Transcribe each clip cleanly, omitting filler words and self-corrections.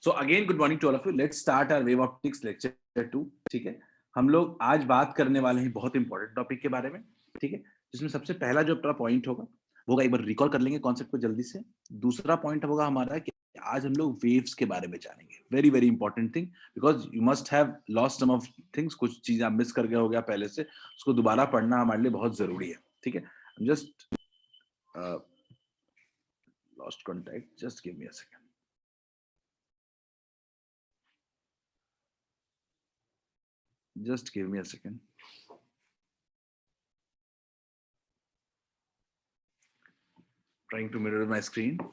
So again good morning to all of you. Let's start our wave optics lecture 2। ठीक है, हम लोग आज बात करने वाले हैं बहुत इंपॉर्टेंट टॉपिक के बारे में। ठीक है, जिसमें सबसे पहला जो अपना पॉइंट होगा वो एक बार रिकॉल कर लेंगे कॉन्सेप्ट को जल्दी से। दूसरा पॉइंट होगा हमारा कि आज हम लोग वेव्स के बारे में जानेंगे। Very very important thing, because you must have lost some of things. कुछ चीजें आप मिस कर गए हो गया पहले से, उसको दोबारा पढ़ना हमारे लिए बहुत जरूरी है। ठीक है, just lost contact, just give me a second. Just give me a second. Trying to mirror my screen.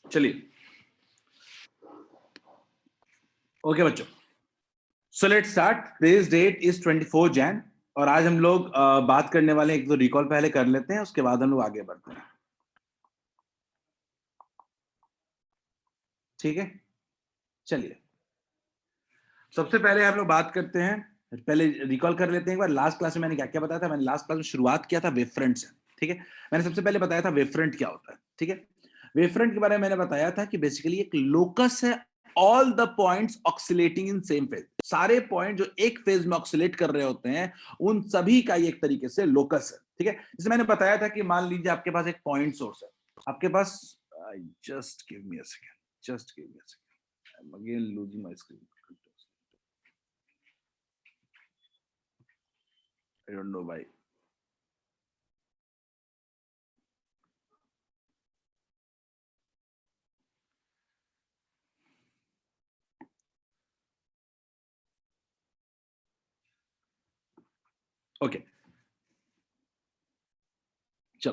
चलिए, ओके बच्चों, so let's start. This date is 24 Jan और आज हम लोग बात करने वाले हैं। एक तो रिकॉल पहले कर लेते हैं, उसके बाद हम लोग आगे बढ़ते हैं। ठीक है, चलिए सबसे पहले हम लोग बात करते हैं। पहले रिकॉल कर लेते हैं एक बार। लास्ट क्लास में मैंने क्या क्या बताया था। मैंने लास्ट क्लास में शुरुआत किया था वेव फ्रंट से। ठीक है, मैंने सबसे पहले बताया था वेव फ्रंट क्या होता है। ठीक है, वेव फ्रंट के बारे में मैंने बताया था कि बेसिकली एक लोकस है, all the points oscillating in same phase. सारे पॉइंट जो एक फेज में ऑक्सिलेट कर रहे होते हैं, उन सभी का एक तरीके से लोकस है। ठीक है, जैसे मैंने बताया था कि मान लीजिए आपके पास एक पॉइंट सोर्स है, आपके पास just give me a second, just give me a second, I am again losing my screen. I don't know why. Okay, चलो।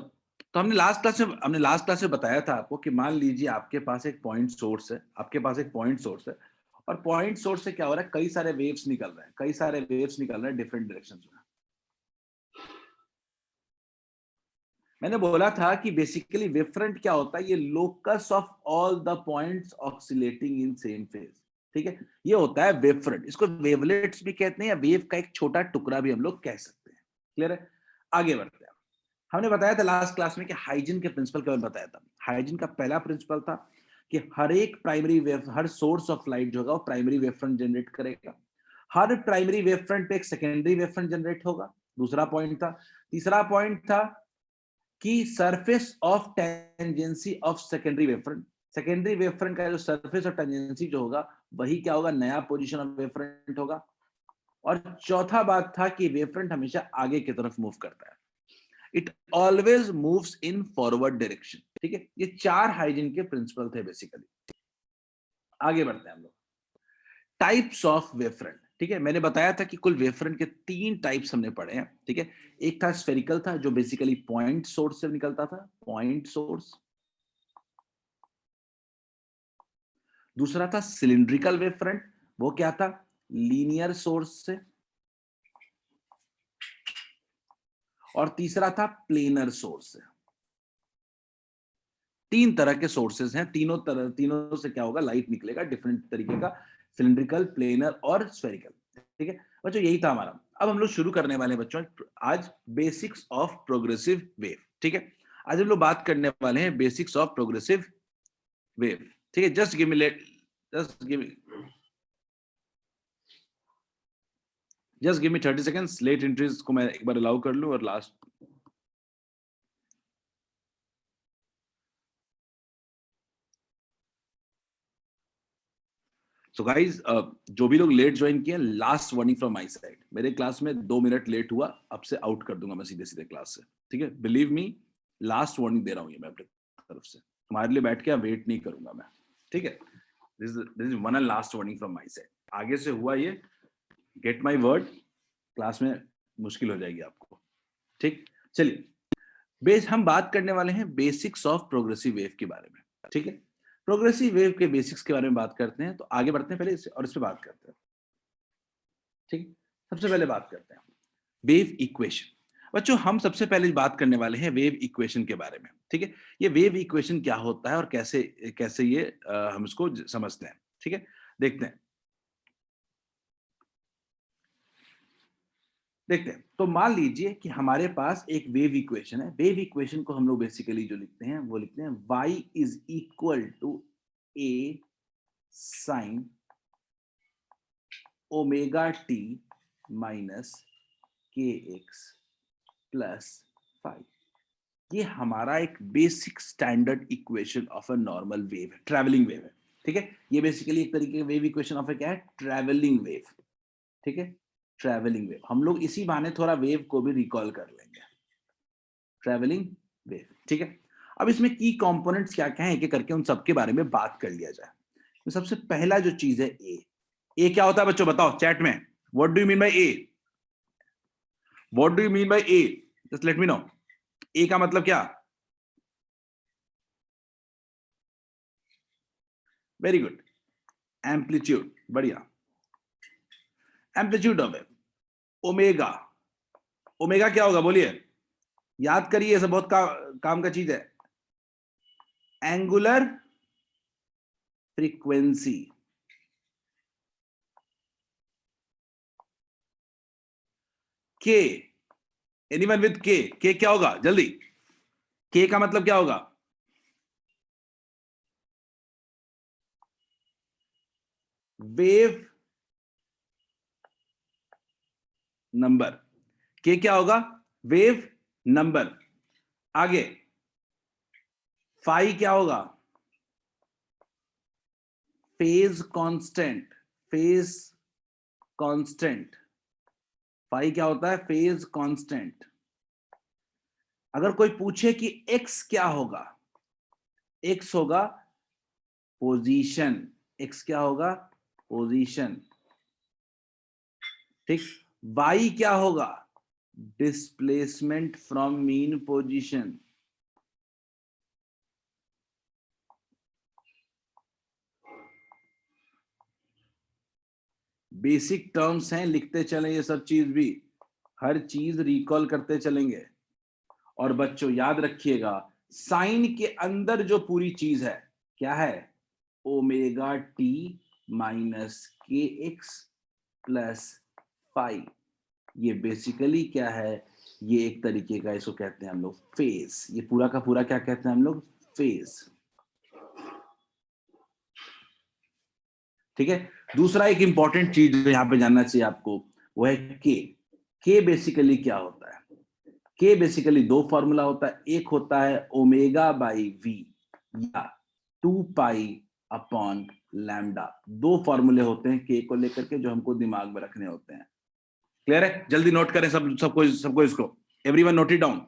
तो हमने लास्ट क्लास में बताया था आपको कि मान लीजिए आपके पास एक पॉइंट सोर्स है, आपके पास एक पॉइंट सोर्स है, और पॉइंट सोर्स से क्या हो रहा है, कई सारे वेव्स निकल रहे हैं, कई सारे वेव्स निकल रहे हैं डिफरेंट डायरेक्शंस में। मैंने बोला था कि बेसिकली वेव फ्रंट क्या होता है, ये locus of all the points oscillating in same phase. ठीक है, ये होता है वेव फ्रंट। इसको वेवलेट्स भी कहते हैं, या वेव का एक छोटा टुकड़ा भी हम लोग कह सकते हैं। क्लियर है, आगे बढ़ते हैं। हमने बताया था लास्ट क्लास में कि हाइजीन के प्रिंसिपल के बारे में बताया था। हाइजीन का पहला प्रिंसिपल था कि हर एक primary wave, her source of light जो होगा वो प्राइमरी वेव फ्रंट जनरेट करेगा। हर प्राइमरी वेव फ्रंट पे एक सेकेंडरी वेव फ्रंट जनरेट होगा। दूसरा पॉइंट था। तीसरा पॉइंट था कि surface of tangency of secondary wave front, secondary wave front का जो सरफेस ऑफ टेंजेंसी जो होगा वही क्या होगा, नया पोजीशन ऑफ वेव फ्रंट होगा। और चौथा बात था कि वेव फ्रंट हमेशा आगे की तरफ मूव करता है, it always moves in forward direction. ठीक है, ये चार हाइजीन के प्रिंसिपल थे बेसिकली। आगे बढ़ते हैं हम लोग। Types of wave front. ठीक है, मैंने बताया था कि कुल वेव फ्रंट के तीन टाइप्स हमने पढ़े हैं। ठीक है, एक था स्फेरिकल था, जो बेसिकली पॉइंट सोर्स से निकलता था, पॉइंट सोर्स। दूसरा था सिलिंड्रिकल वेव फ्रंट, वो क्या था, लीनियर सोर्स से। और तीसरा था प्लेनर सोर्स से। तीन तरह के सोर्सेज हैं, तीनों से क्या होगा, लाइट निकलेगा डिफरेंट तरीके का, सिलिंड्रिकल, प्लेनर और स्फेरिकल। ठीक है बच्चों, यही था हमारा। अब हम लोग शुरू करने वाले हैं बच्चों आज बेसिक्स ऑफ प्रोग्रेसिव वेव। ठीक है, आज हम लोग बात करने वाले हैं बेसिक्स ऑफ प्रोग्रेसिव वेव। ठीक है, just give me 30 seconds. Late entries को मैं एक बार अलाउ कर लूं और लास्ट। सो गाइज, जो भी लोग लेट ज्वाइन किए, last warning from my side. मेरे क्लास में 2 मिनट लेट हुआ, अब से आउट कर दूंगा मैं सीधे सीधे क्लास से। ठीक है, बिलीव मी, लास्ट वार्निंग दे रहा हूं ये मैं अपने तरफ से, तुम्हारे लिए बैठ के वेट नहीं करूंगा मैं, ठीक है। This is one and last warning from my side. आगे से हुआ ये, गेट माय वर्ड, क्लास में मुश्किल हो जाएगी आपको, ठीक। चलिए, बेस हम बात करने वाले हैं बेसिक्स ऑफ प्रोग्रेसिव वेव के बारे में, ठीक है। प्रोग्रेसिव वेव के बेसिक्स के बारे में बात करते हैं, तो आगे बढ़ते हैं पहले इससे और इस पे बात करते हैं, ठीक। सबसे पहले बात करते हैं वेव इक्वेशन। बच्चों, हम सबसे पहले बात करने वाले हैं वेव इक्वेशन के बारे में, ठीक है। ये वेव इक्वेशन क्या होता है और कैसे कैसे ये हम इसको समझते हैं, ठीक है। देखते हैं तो मान लीजिए कि हमारे पास एक वेव इक्वेशन है। वेव इक्वेशन को हम लोग बेसिकली जो लिखते हैं वो लिखते हैं y is equal to a sine omega T minus के एक्स प्लस फाइव। ये हमारा एक basic standard equation of a normal wave है, ट्रैवलिंग वेव है, ठीक है। ये बेसिकली एक तरीके का वेव इक्वेशन ऑफ क्या है, ट्रैवलिंग वेव, ठीक है। ट्रैवलिंग वेव, हम लोग इसी बहाने थोड़ा वेव को भी रिकॉल कर लेंगे, ट्रैवलिंग वेव, ठीक है। अब इसमें की कंपोनेंट्स क्या क्या है, एक एक करके उन सबके बारे में बात कर लिया जाए। तो सबसे पहला जो चीज है ए क्या होता है बच्चों, बताओ चैट में, what do you mean by A, what do you mean by A, just let me know. A का मतलब क्या, वेरी गुड, एम्पलीट्यूड, बढ़िया, amplitude of wave. Omega, omega क्या होगा बोलिए, याद करिए, सब बहुत काम का चीज है। एंगुलर फ्रीक्वेंसी, के, एनीवन विद के क्या होगा जल्दी, के का मतलब क्या होगा, वेव नंबर, के क्या होगा, वेव नंबर। आगे फाई क्या होगा, phase constant, phase constant, phi क्या होता है, फेज कांस्टेंट। अगर कोई पूछे कि एक्स क्या होगा, एक्स होगा पोजीशन, एक्स क्या होगा, पोजीशन, ठीक। वाई क्या होगा, displacement from mean position. Basic terms हैं, लिखते चलें ये सब चीज भी, हर चीज रिकॉल करते चलेंगे। और बच्चों याद रखिएगा, साइन के अंदर जो पूरी चीज है क्या है, ओमेगा टी माइनस के एक्स प्लस फाइव। ये बेसिकली क्या है, ये एक तरीके का, इसको कहते हैं हम लोग फेज। ये पूरा का पूरा क्या कहते हैं हम लोग, फेज, ठीक है। दूसरा एक इंपॉर्टेंट चीज जो यहां पे जानना चाहिए आपको, वो है के बेसिकली क्या होता है। के बेसिकली दो फॉर्मूला होता है, एक होता है ओमेगा बाई वी या 2 पाई अपॉन लैम्डा। दो फॉर्मूले होते हैं के को लेकर के जो हमको दिमाग में रखने होते हैं। क्लियर है, जल्दी नोट करें सबको इसको, एवरीवन नोट इट डाउन,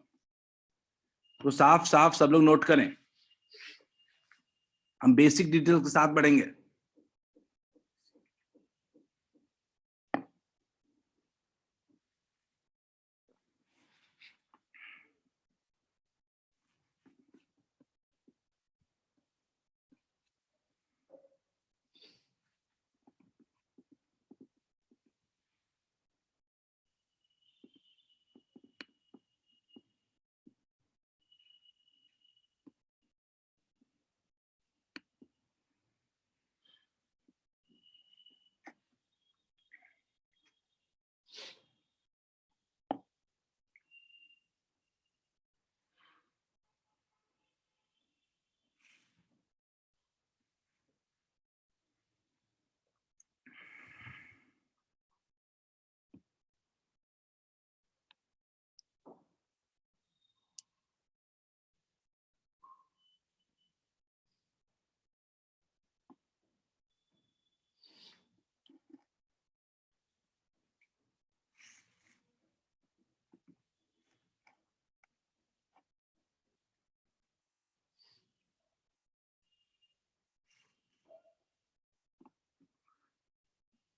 तो साफ साफ सब लोग नोट करें, हम बेसिक डिटेल्स के साथ बढ़ेंगे।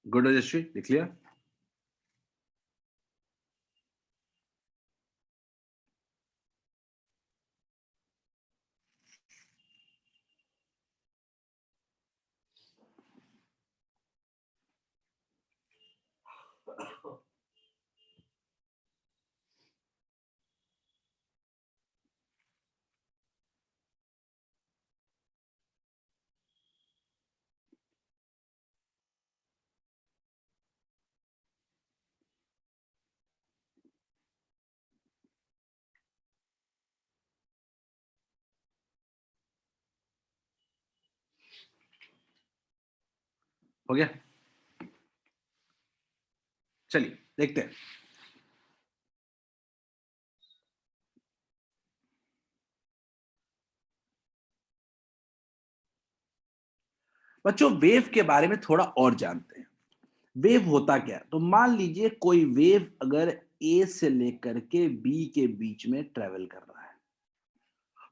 गुड यशस्वी, लिख लिया? हो गया? चलिए देखते हैं। बच्चों वेव के बारे में थोड़ा और जानते हैं। वेव होता क्या है? तो मान लीजिए कोई वेव अगर ए से लेकर के बी के बीच में ट्रेवल कर रहा है,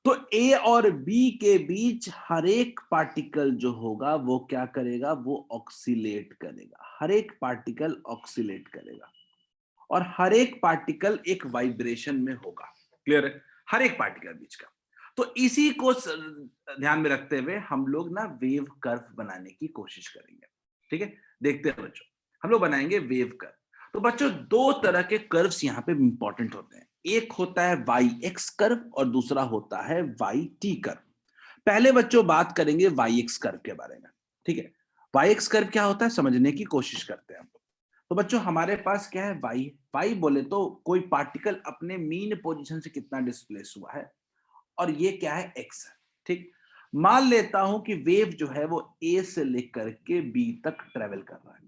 तो ए और बी के बीच हर एक पार्टिकल जो होगा वो क्या करेगा? वो ऑक्सीलेट करेगा। हर एक पार्टिकल ऑक्सीलेट करेगा और हर एक पार्टिकल एक वाइब्रेशन में होगा। क्लियर है? हर एक पार्टिकल बीच का। तो इसी को ध्यान में रखते हुए हम लोग ना वेव कर्व बनाने की कोशिश करेंगे। ठीक है, देखते हैं बच्चों, हम लोग बनाएंगे वेव कर्व। तो बच्चों दो तरह के कर्व्स यहाँ पे इंपॉर्टेंट होते हैं। एक होता है वाई एक्स कर्व और दूसरा होता है वाई टी कर्व। पहले बच्चों बात करेंगे वाई एक्स कर्व के बारे में। ठीक है, वाई एक्स कर्व क्या होता है समझने की कोशिश करते हैं हम लोग। तो बच्चों हमारे पास क्या है? वाई। वाई बोले तो कोई पार्टिकल अपने मीन पोजीशन से कितना डिस्प्लेस हुआ है, और ये क्या है? एक्स है। ठीक, मान लेता हूं कि वेव जो है वो ए से लेकर के बी तक ट्रेवल कर रहा है।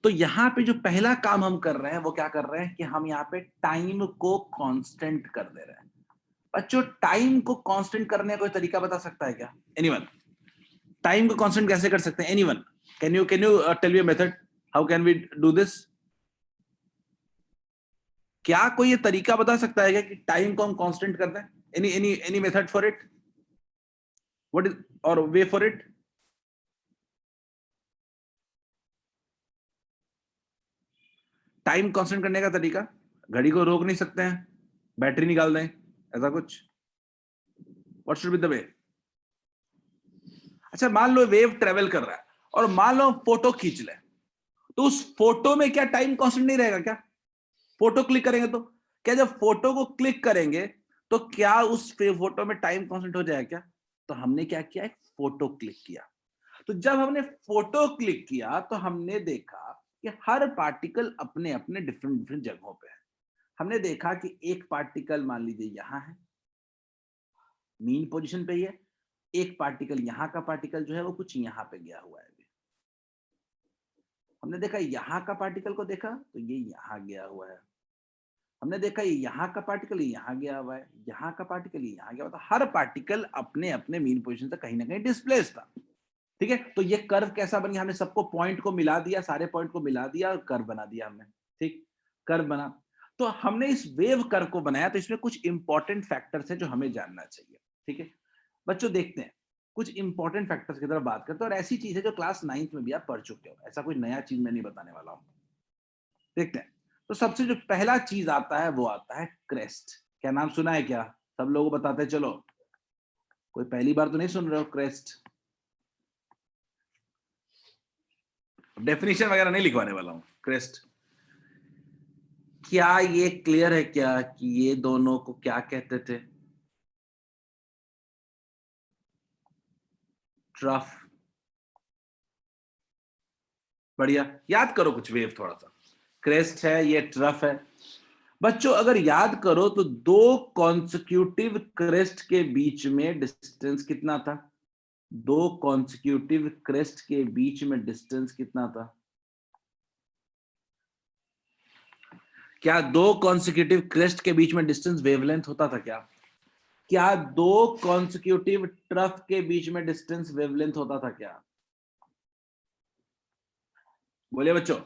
तो यहां पे जो पहला काम हम कर रहे हैं वो क्या कर रहे हैं कि हम यहाँ पे टाइम को कांस्टेंट कर दे रहे हैं। बच्चों टाइम को कांस्टेंट करने का कोई तरीका बता सकता है क्या? एनीवन? टाइम को कांस्टेंट कैसे कर सकते हैं? Anyone? Can you tell me a method how can we do this? क्या कोई ये तरीका बता सकता है क्या कि टाइम को हम कांस्टेंट कर दें? Any method for it? What is or way for it? Time constant करने का तरीका? घड़ी को रोक नहीं सकते हैं, बैटरी निकाल दें, ऐसा कुछ? What should be the way? अच्छा मान लो वेव ट्रेवल कर रहा है और मान लो फोटो खींच ले, तो उस फोटो में क्या टाइम कांस्टेंट नहीं रहेगा क्या? फोटो क्लिक करेंगे तो क्या, जब फोटो को क्लिक करेंगे तो क्या उस फोटो में टाइम कांस्टेंट हो जाएगा क्या? तो हमने क्या किया? एक फोटो क्लिक किया। तो जब हमने फोटो क्लिक किया तो हमने देखा कि हर पार्टिकल अपने अपने डिफरेंट डिफरेंट जगहों पे है। हमने देखा कि एक पार्टिकल मान लीजिए यहां है, मीन पोजीशन पे ही है। एक पार्टिकल यहां का पार्टिकल जो है वो कुछ यहां पे गया हुआ है। हमने देखा यहाँ का पार्टिकल को देखा तो ये यहाँ गया हुआ है। हमने देखा ये यहाँ का पार्टिकल यहाँ गया हुआ है, यहाँ का पार्टिकल यहाँ गया हुआ था। हर पार्टिकल अपने अपने मीन पोजीशन से कहीं ना कहीं डिस्प्लेस था। ठीक है, तो ये कर्व कैसा बन गया? हमने सबको पॉइंट को मिला दिया, सारे पॉइंट को मिला दिया और कर्व बना दिया हमने। ठीक, कर्व बना। तो हमने इस वेव कर्व को बनाया, तो इसमें कुछ इंपॉर्टेंट फैक्टर्स है जो हमें जानना चाहिए। ठीक है बच्चों, देखते हैं कुछ इंपॉर्टेंट फैक्टर्स की तरफ बात करते हैं, और ऐसी चीज है जो क्लास 9th में भी आप पढ़ चुके हो, ऐसा कोई नया चीज मैं नहीं बताने वाला हूं। देखते हैं। तो सबसे जो पहला चीज आता है वो आता है क्रेस्ट। क्या नाम सुना है क्या? सब लोगों को बताते हैं, चलो कोई पहली बार तो नहीं सुन रहे हो? क्रेस्ट डेफिनेशन वगैरह नहीं लिखवाने वाला हूं। क्रेस्ट, क्या ये क्लियर है क्या कि ये दोनों को क्या कहते थे? ट्रफ। बढ़िया, याद करो कुछ वेव थोड़ा सा। क्रेस्ट है, ये ट्रफ है। बच्चों अगर याद करो तो दो कॉन्सिक्यूटिव क्रेस्ट के बीच में डिस्टेंस कितना था? दो कॉन्सिक्यूटिव क्रेस्ट के बीच में डिस्टेंस कितना था? क्या दो कॉन्सिक्यूटिव क्रेस्ट के बीच में डिस्टेंस वेवलेंथ होता था क्या? क्या दो कॉन्सिक्यूटिव ट्रफ के बीच में डिस्टेंस वेवलेंथ होता था क्या? बोलिए बच्चों,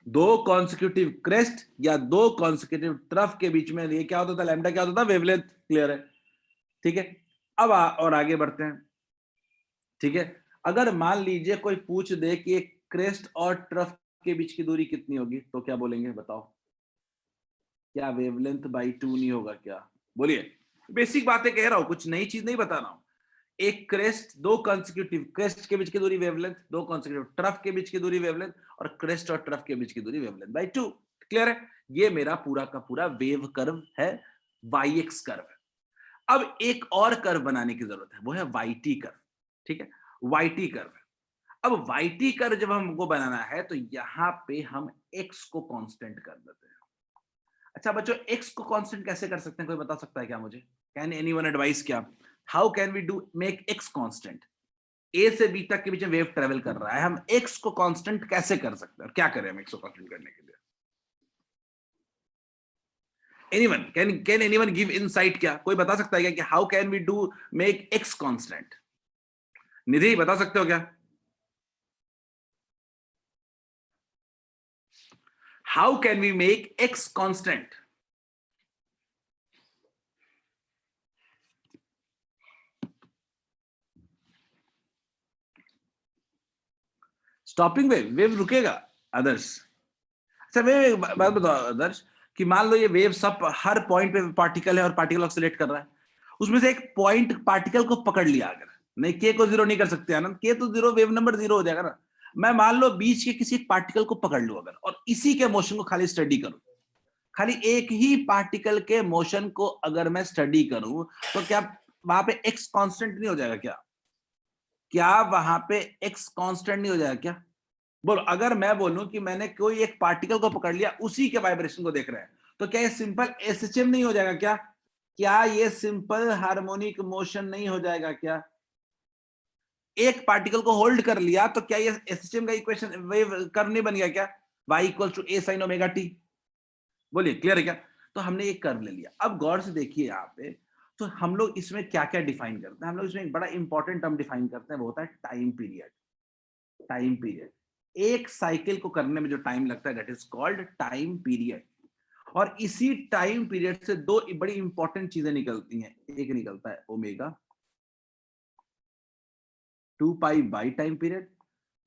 दो कॉन्सिक्यूटिव क्रेस्ट या दो कॉन्सिक्यूटिव ट्रफ के बीच में ये क्या होता था? लैम्डा क्या होता था? वेवलेंथ। क्लियर है? ठीक है, अब और आगे बढ़ते हैं। ठीक है, अगर मान लीजिए कोई पूछ दे कि एक क्रेस्ट और ट्रफ के बीच की दूरी कितनी होगी, तो क्या बोलेंगे बताओ? क्या वेवलेंथ बाई 2 नहीं होगा क्या? बोलिए। बेसिक बातें कह रहा हूं, कुछ नई चीज नहीं बता रहा हूं। एक क्रेस्ट, दो कंसेक्यूटिव क्रेस्ट के बीच की दूरी वेवलेंथ, दो कंसेक्यूटिव ट्रफ के बीच की दूरी वेवलेंथ, और क्रेस्ट और ट्रफ के बीच की दूरी वेवलेंथ बाई 2। क्लियर है? ये मेरा पूरा का पूरा वेव कर्व है, वाई एक्स कर्व है। अब एक और कर्व बनाने की जरूरत है, वो है वाई टी कर्व। ठीक है, वाई टी कर्व। अब वाई टी कर्व जब हमको बनाना है तो यहां पे हम एक्स को कांस्टेंट कर देते हैं। अच्छा बच्चों, एक्स को कांस्टेंट कैसे कर सकते हैं, कोई बता सकता है क्या मुझे? कैन एनीवन एडवाइस क्या? How can we do make X constant? A से बी तक के बीच में वेव ट्रेवल कर रहा है, हम एक्स को कांस्टेंट कैसे कर सकते हैं, और क्या करें हम एक्स को कांस्टेंट करने के लिए? Anyone can anyone give insight? क्या कोई बता सकता है क्या कि how can we do make X constant? Nidhi बता सकते हो क्या? How can we make X constant? Stopping wave, wave रुकेगा आदर्श। अच्छा वेव, बात बताओ आदर्श, कि मान लो ये वेव सब हर पॉइंट पे पार्टिकल है और पार्टिकल ऑक्सीलेट कर रहा है, उसमें से एक पॉइंट पार्टिकल को पकड़ लिया, अगर नहीं के को जीरो नहीं कर सकते आनंद, के तो जीरो, वेव नंबर जीरो हो जाएगा ना। मैं मान लो बीच के किसी पार्टिकल को पकड़ लूं अगर, और इसी के मोशन को खाली स्टडी करूं, खाली एक ही पार्टिकल के मोशन को अगर मैं स्टडी करूं, तो क्या वहां पे एक्स कांस्टेंट नहीं हो जाएगा क्या? क्या वहां पे एक्स कांस्टेंट नहीं हो जाएगा क्या? बोलो, अगर मैं बोलूं कि मैंने कोई एक पार्टिकल को पकड़ लिया, उसी के वाइब्रेशन को देख रहे हैं, तो क्या ये सिंपल एसएचएम नहीं हो जाएगा क्या? क्या ये सिंपल हार्मोनिक मोशन नहीं हो जाएगा क्या? एक पार्टिकल को होल्ड कर लिया तो क्या ये एसएचएम का इक्वेशन वेव कर्व नहीं बन गया क्या? y equal to A sine omega t. बोलिए, क्लियर है क्या? तो हमने एक कर्व ले लिया। अब गौर से देखिए यहाँ पे, तो हम लोग इसमें क्या क्या डिफाइन करते हैं? हम लोग इसमें एक बड़ा इंपॉर्टेंट टर्म डिफाइन करते हैं, वो होता है टाइम पीरियड। टाइम पीरियड, एक साइकिल को करने में जो टाइम लगता है, that is called time period. और इसी टाइम पीरियड से दो बड़ी इंपॉर्टेंट चीजें निकलती हैं। एक निकलता है omega 2 pi by time period,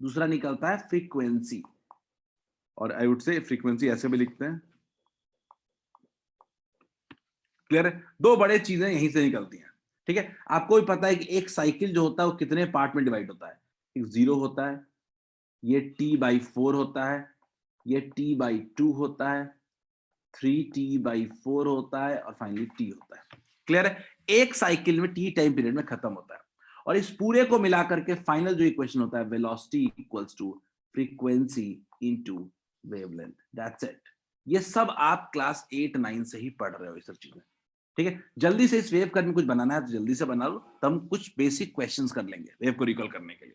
दूसरा निकलता है फ्रीक्वेंसी। और आई वुड से फ्रीक्वेंसी ऐसे भी लिखते हैं। क्लियर है? दो बड़े चीजें यहीं से निकलती हैं। ठीक है, आपको भी पता है कि एक साइकिल जो होता है वो कितने पार्ट में डिवाइड होता है? एक जीरो होता है, ये t/4 होता है, ये t/2 होता है, 3t/4 होता है, और फाइनली t होता है। क्लियर है? एक साइकिल में t टाइम पीरियड में खत्म होता है, और इस पूरे को मिलाकर के फाइनल जो इक्वेशन होता है, velocity equals to frequency into wavelength. That's it. ये सब आप क्लास 8 9 से ही पढ़ रहे हो ये सब चीजें। ठीक है, जल्दी से इस वेव कर्व में कुछ बनाना है तो जल्दी से बना लो, तो हम कुछ बेसिक क्वेश्चंस कर लेंगे वेव को रिकॉल करने के लिए।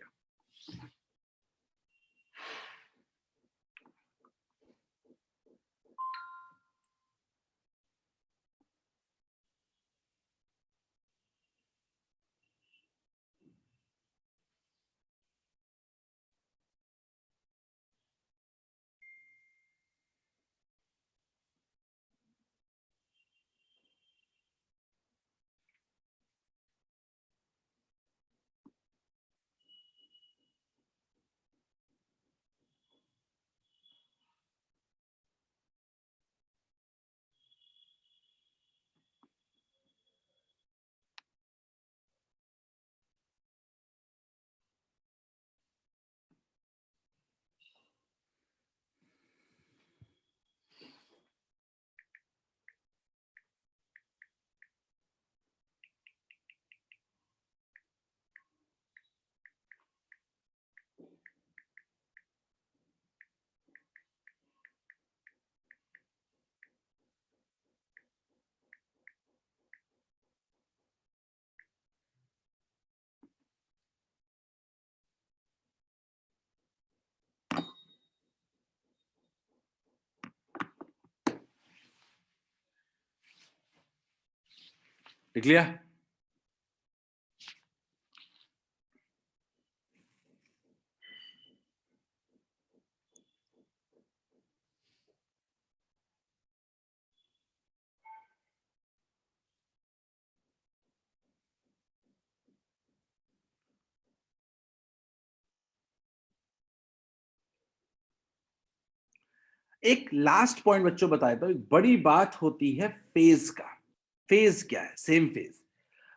लिख लिया? एक लास्ट पॉइंट बच्चों बताया था, एक बड़ी बात होती है फेज का। फेज क्या है? Same phase.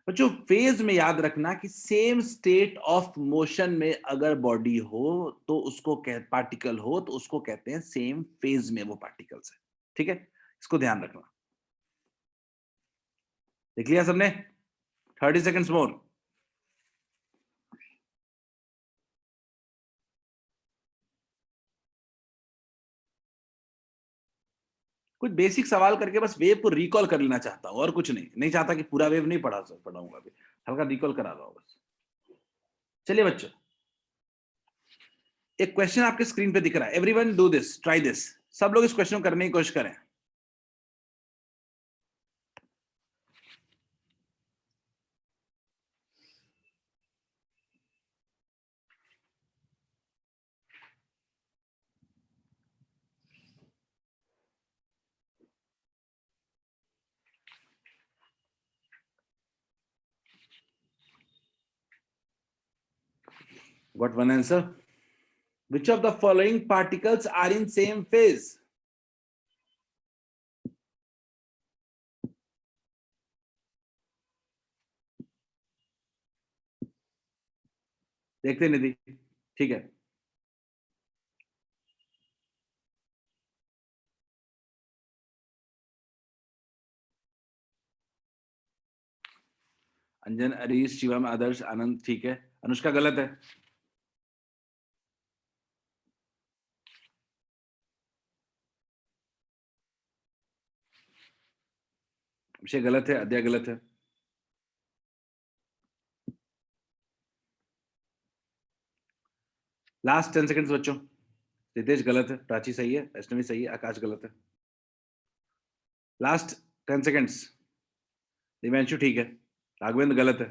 बच्चों फेज में याद रखना कि सेम स्टेट ऑफ मोशन में अगर बॉडी हो तो उसको पार्टिकल हो तो उसको कहते हैं सेम फेज में वो पार्टिकल्स है। ठीक है, इसको ध्यान रखना। देख लिया सबने? 30 सेकेंड्स मोर। कुछ बेसिक सवाल करके बस वेव को रिकॉल कर लेना चाहता हूं, और कुछ नहीं चाहता कि पूरा वेव नहीं पढ़ाऊंगा अभी, हल्का रिकॉल करा रहा हूं बस। चलिए बच्चों, एक क्वेश्चन आपके स्क्रीन पे दिख रहा है। Everyone do this, try this. सब लोग इस क्वेश्चन को करने की कोशिश करें। Got one answer? Which of the following particles are in same phase? देखते निधि, ठीक है। अंजन, अरीश, शिवम, आदर्श, आनंद, ठीक है। अनुष्का गलत है। अभिषेक गलत है। अद्या गलत है। लास्ट 10 सेकंड्स बच्चों। रितेश गलत है। प्राची सही है। वैष्णवी सही है। आकाश गलत है। Last 10 seconds. दिव्यांशु ठीक है। राघवेंद्र गलत है।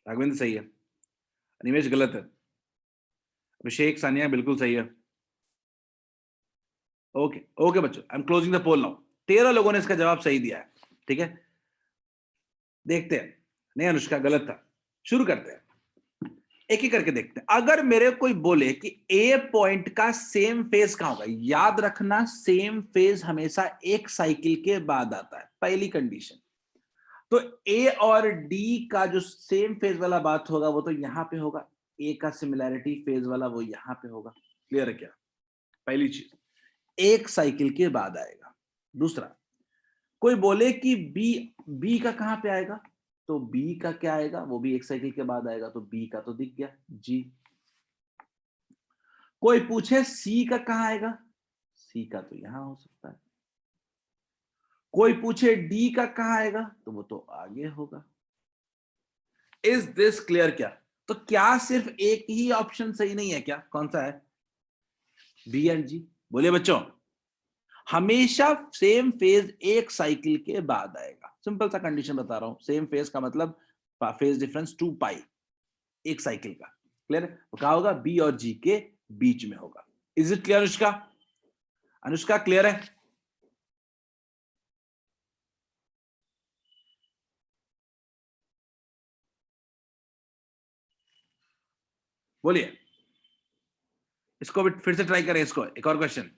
राघवेंद्र सही है। अनिमेश गलत है। अभिषेक, सानिया बिल्कुल सही है। ओके ओके बच्चों, I am closing the poll now. 13 लोगों ने इसका जवाब सही दिया है। ठीक है, देखते हैं। नहीं, अनुष्का गलत था। शुरू करते हैं, एक ही करके देखते हैं। अगर मेरे कोई बोले कि ए पॉइंट का सेम फेज कहां होगा, याद रखना सेम फेज हमेशा एक साइकिल के बाद आता है, पहली कंडीशन। तो ए और डी का जो सेम फेज वाला बात होगा वो तो यहां पे होगा। ए का सिमिलैरिटी फेज वाला वो यहां पे होगा। क्लियर है क्या? पहली चीज, एक साइकिल के बाद आएगा। दूसरा, कोई बोले कि बी, बी का कहां पे आएगा, तो बी का क्या आएगा, वो भी एक साइकिल के बाद आएगा। तो बी का तो दिख गया जी। कोई पूछे सी का कहां आएगा, सी का तो यहां हो सकता है। कोई पूछे डी का कहां आएगा, तो वो तो आगे होगा। इज दिस क्लियर क्या? तो क्या सिर्फ एक ही ऑप्शन सही नहीं है क्या? कौन सा है? बी एंड जी। बोलिए बच्चों। हमेशा सेम फेज एक साइकिल के बाद आएगा। सिंपल सा कंडीशन बता रहा हूं। सेम फेज का मतलब फेज डिफरेंस 2 पाई, एक साइकिल का। क्लियर? क्या होगा? बी और जी के बीच में होगा। Is it clear Anushka? Anushka clear है? बोलिए। इसको भी फिर से ट्राई करें। इसको एक और क्वेश्चन।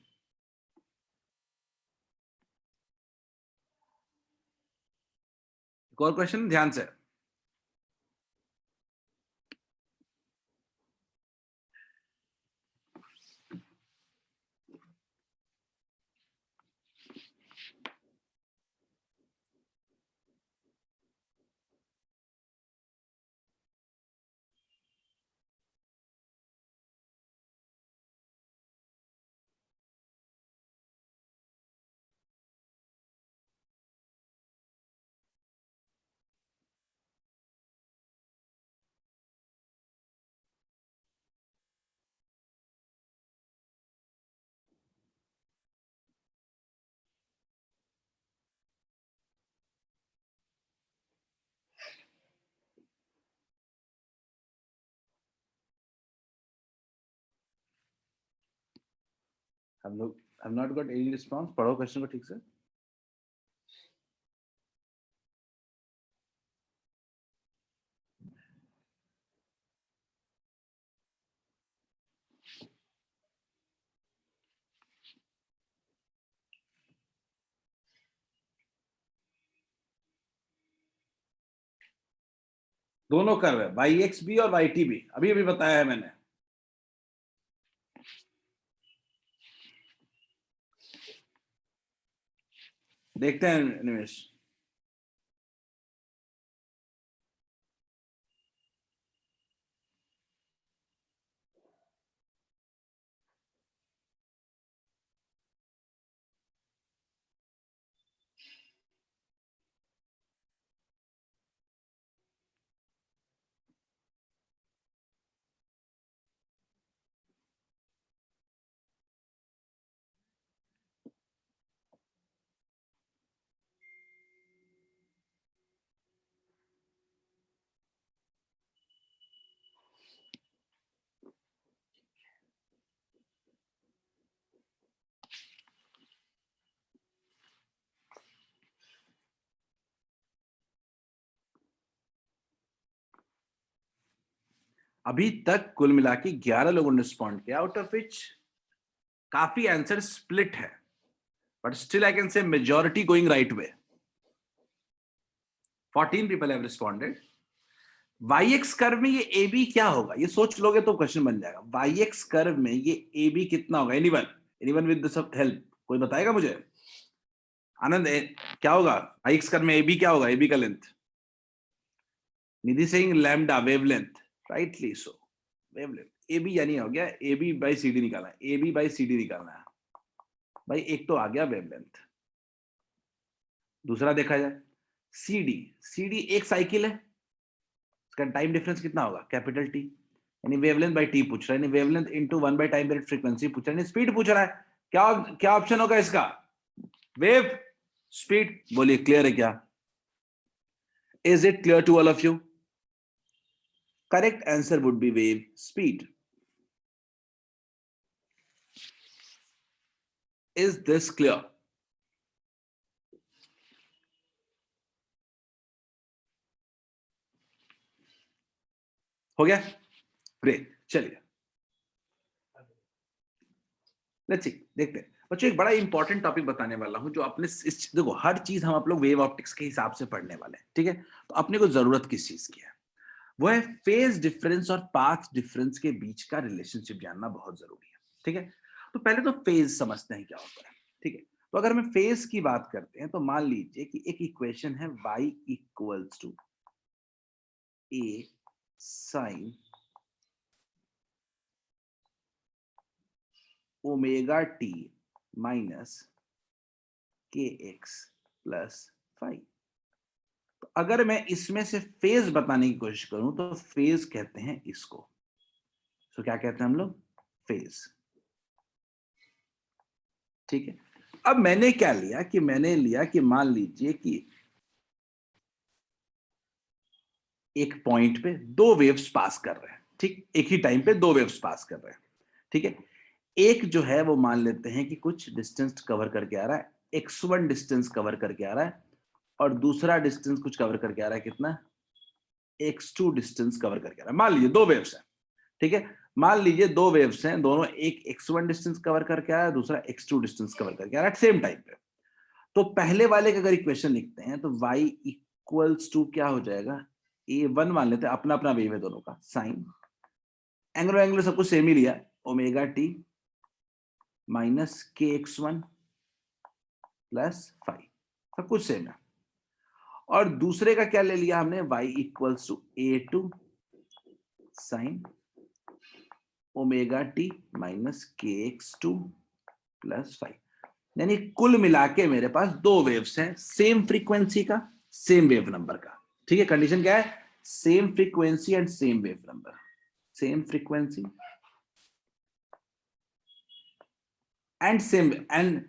एक और क्वेश्चन ध्यान से। हम लोग have not got any response। पढ़ो क्वेश्चन को ठीक से। दोनों कर्व है, वाई एक्स भी और वाई टी भी, अभी अभी बताया है मैंने। देखते हैं निवेश। अभी तक कुल मिला के 11 लोगों ने रिस्पॉन्ड किया, आउट ऑफ विच काफी आंसर स्प्लिट है, but still I can say majority going right way. 14 people have responded. Y x curve में ये ए बी क्या होगा, ये सोच लोगे तो क्वेश्चन बन जाएगा। वाई एक्स कर्व में ये ए बी कितना होगा? एनीवन विद सब हेल्प, कोई बताएगा मुझे? आनंद क्या होगा वाई एक्स कर्व में ए बी क्या होगा? ए बी का length, Nidhi Singh lambda wavelength, rightly so wavelength. A B यानी हो गया A B by C D निकालना है, A B by C D निकालना है भाई। एक तो आ गया वेवलेंथ, दूसरा देखा जाए सी डी एक साइकिल है, इसका टाइम डिफरेंस कितना होगा? कैपिटल टी, यानी वेवलेंथ बाई टी पूछ रहा है, यानी wavelength into 1 by time period frequency पूछ रहा है, स्पीड पूछ रहा है। क्या क्या ऑप्शन होगा इसका? Wave speed. बोलिए क्लियर है क्या? Is it clear to all of you? Correct answer would be wave speed. Is this clear? हो गया? ग्रेट, चलिए लेट्स सी, देखते हैं बच्चों। एक बड़ा इंपॉर्टेंट टॉपिक बताने वाला हूं, जो अपने इस देखो हर चीज हम आप लोग वेव ऑप्टिक्स के हिसाब से पढ़ने वाले हैं, ठीक है? तो अपने को जरूरत किस चीज की है? वो है फेज डिफरेंस और पाथ डिफरेंस के बीच का रिलेशनशिप जानना बहुत जरूरी है, ठीक है? तो पहले तो फेज समझते हैं क्या होता है, ठीक है? तो अगर हम फेज की बात करते हैं तो मान लीजिए कि एक इक्वेशन है y equals to a sine omega T minus के एक्स प्लस फाइव। तो अगर मैं इसमें से फेज बताने की कोशिश करूं तो फेज कहते हैं इसको। तो क्या कहते हैं हम लोग? फेज, ठीक है? अब मैंने क्या लिया कि मैंने लिया कि मान लीजिए कि एक पॉइंट पे दो वेव्स पास कर रहे हैं, ठीक? एक ही टाइम पे दो वेव्स पास कर रहे हैं, ठीक है? एक जो है वो मान लेते हैं कि कुछ डिस्टेंस कवर करके आ रहा है, x1 डिस्टेंस कवर करके आ रहा है, और दूसरा डिस्टेंस कुछ कवर करके आ रहा है, कितना? x2 डिस्टेंस कवर करके आ रहा है। मान लीजिए दो वेव्स हैं, ठीक है? मान लीजिए दो वेव्स हैं, दोनों एक x1 डिस्टेंस कवर करके आ रहा है, दूसरा x2 डिस्टेंस कवर करके आ रहा है सेम टाइम पे। तो पहले वाले का अगर इक्वेशन लिखते हैं तो y इक्वल्स टू क्या हो जाएगा? a1 मान लेते हैं, अपना अपना वेव है दोनों का, साइन एंगुलर सब कुछ सेम ही लिया, ओमेगा टी माइनस के x1 प्लस फाइव, सब कुछ सेम है। और दूसरे का क्या ले लिया हमने? y equals to a2 sine omega T minus k x2 plus five. यानी कुल मिला के मेरे पास दो वेव्स हैं, सेम फ्रीक्वेंसी का, सेम वेव नंबर का, ठीक है? कंडीशन क्या है? Same frequency and same wave number. Same frequency and same, and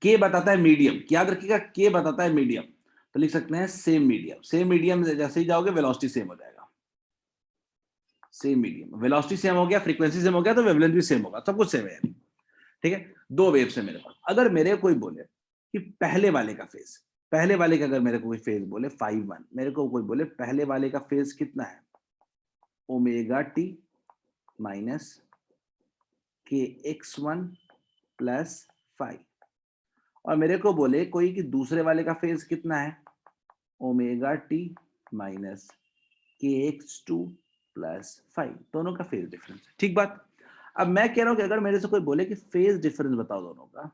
के बताता है मीडियम, याद रखिएगा के बताता है मीडियम, तो लिख सकते हैं सेम मीडियम। सेम मीडियम जैसे ही जाओगे वेलोसिटी सेम हो जाएगा। सेम मीडियम, वेलोसिटी सेम हो गया, फ्रीक्वेंसी सेम हो गया, तो वेवलेंथ भी सेम होगा, सब कुछ सेम है, ठीक है? दो वेव्स है मेरे पास। अगर मेरे कोई बोले कि पहले वाले का फेज, पहले वाले का अगर मेरे को कोई फेज बोले 5-1, मेरे को कोई बोले पहले वाले का फेज कितना है? ओमेगा टी माइनस के x1 प्लस फाइव, और मेरे को बोले कोई कि दूसरे वाले का फेज कितना है? Omega T minus kx2 plus 5, दोनों का फेज डिफरेंस है, ठीक बात। अब मैं कह रहा हूं कि अगर मेरे से कोई बोले कि फेज डिफरेंस बताओ दोनों का,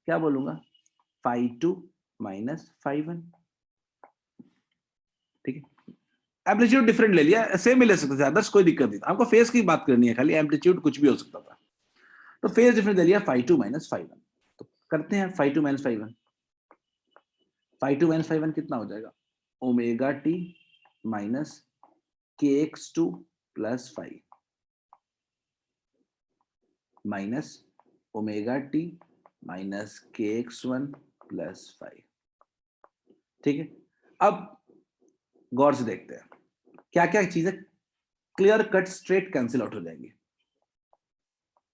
क्या बोलूंगा? 5-2 माइनस 5-1, ठीक है। एम्पलीट्यूड डिफरेंट ले लिया, सेम ही ले सकते थे अदर्स, कोई दिक्कत नहीं था, हमको फेज की बात करनी है खाली, एम्पलीट्यूड कुछ भी हो सकता था। तो फेज डिफरेंस ले लिया 5-2 माइनस 5-1, तो करते हैं 5-2 माइनस 5-1। 5-2 माइनस 5-1 कितना हो जाएगा? Omega T minus kx2 plus 5 minus omega T minus kx1 plus 5, ठीक है। अब गौर से देखते हैं क्या क्या चीजें clear cut straight cancel out हो जाएंगी।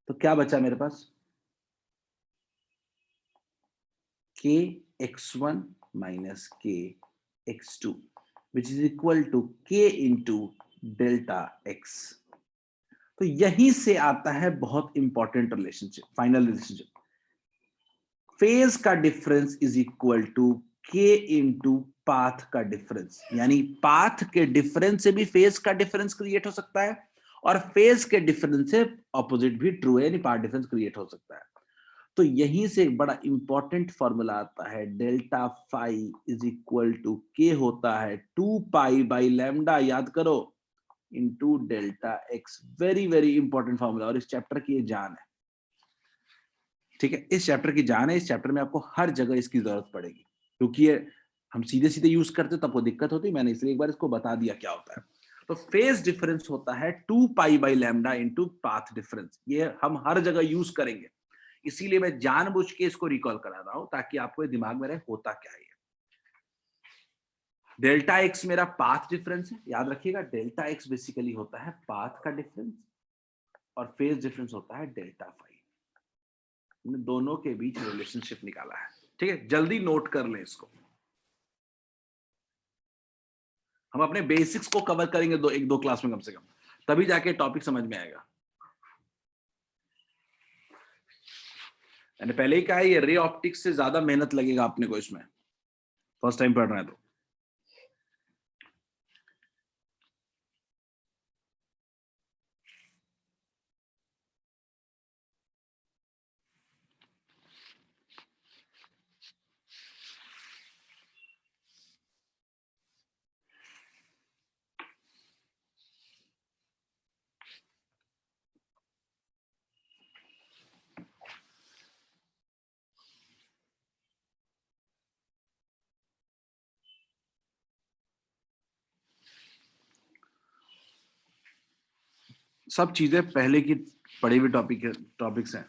तो क्या बचा मेरे पास? kx1 minus kx2 which is equal to k into delta x। तो यहीं से आता है बहुत important relationship, final relationship. Phase का difference is equal to k into path का डिफरेंस, यानी पाथ के डिफरेंस से भी फेज का डिफरेंस क्रिएट हो सकता है, और फेज के डिफरेंस से ऑपोजिट भी ट्रू है, यानी पाथ डिफरेंस क्रिएट हो सकता है। तो यहीं से एक बड़ा इंपॉर्टेंट फॉर्मूला आता है, delta phi is equal to k होता है 2 पाई बाई लैम्डा, याद करो, into delta x. Very very important formula, और इस चैप्टर की ये जान है, ठीक है। इस चैप्टर की जान है, इस चैप्टर में आपको हर जगह इसकी जरूरत पड़ेगी, क्योंकि ये हम सीधे सीधे यूज करते तब वो दिक्कत होती, मैंने इसलिए एक बार इसको बता दिया क्या होता है। तो फेज डिफरेंस होता है 2 pi by lambda into path difference, ये हम हर जगह यूज करेंगे, इसीलिए मैं जानबूझ के इसको रिकॉल करा रहा हूं ताकि आपको दिमाग में रहे होता क्या है। डेल्टा एक्स मेरा पाथ डिफरेंस है, याद रखिएगा, डेल्टा एक्स बेसिकली होता है पाथ का डिफरेंस, और फेज डिफरेंस होता है डेल्टा फाई। दोनों के बीच रिलेशनशिप निकाला है, ठीक है, जल्दी नोट कर लें इसको। हम अपने बेसिक्स को कवर करेंगे एक दो क्लास में कम से कम, तभी जाके टॉपिक समझ में आएगा। मैंने पहले ही कहा है, ये रे ऑप्टिक्स से ज्यादा मेहनत लगेगा अपने को इसमें, फर्स्ट टाइम पढ़ रहे हैं तो। सब चीजें पहले की पढ़ी हुई टॉपिक्स हैं।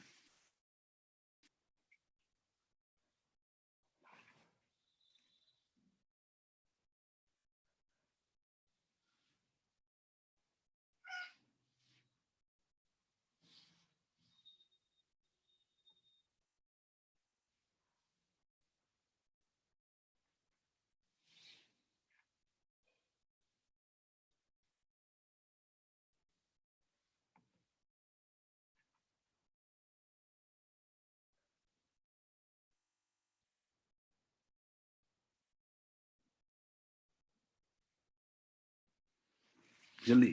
जल्दी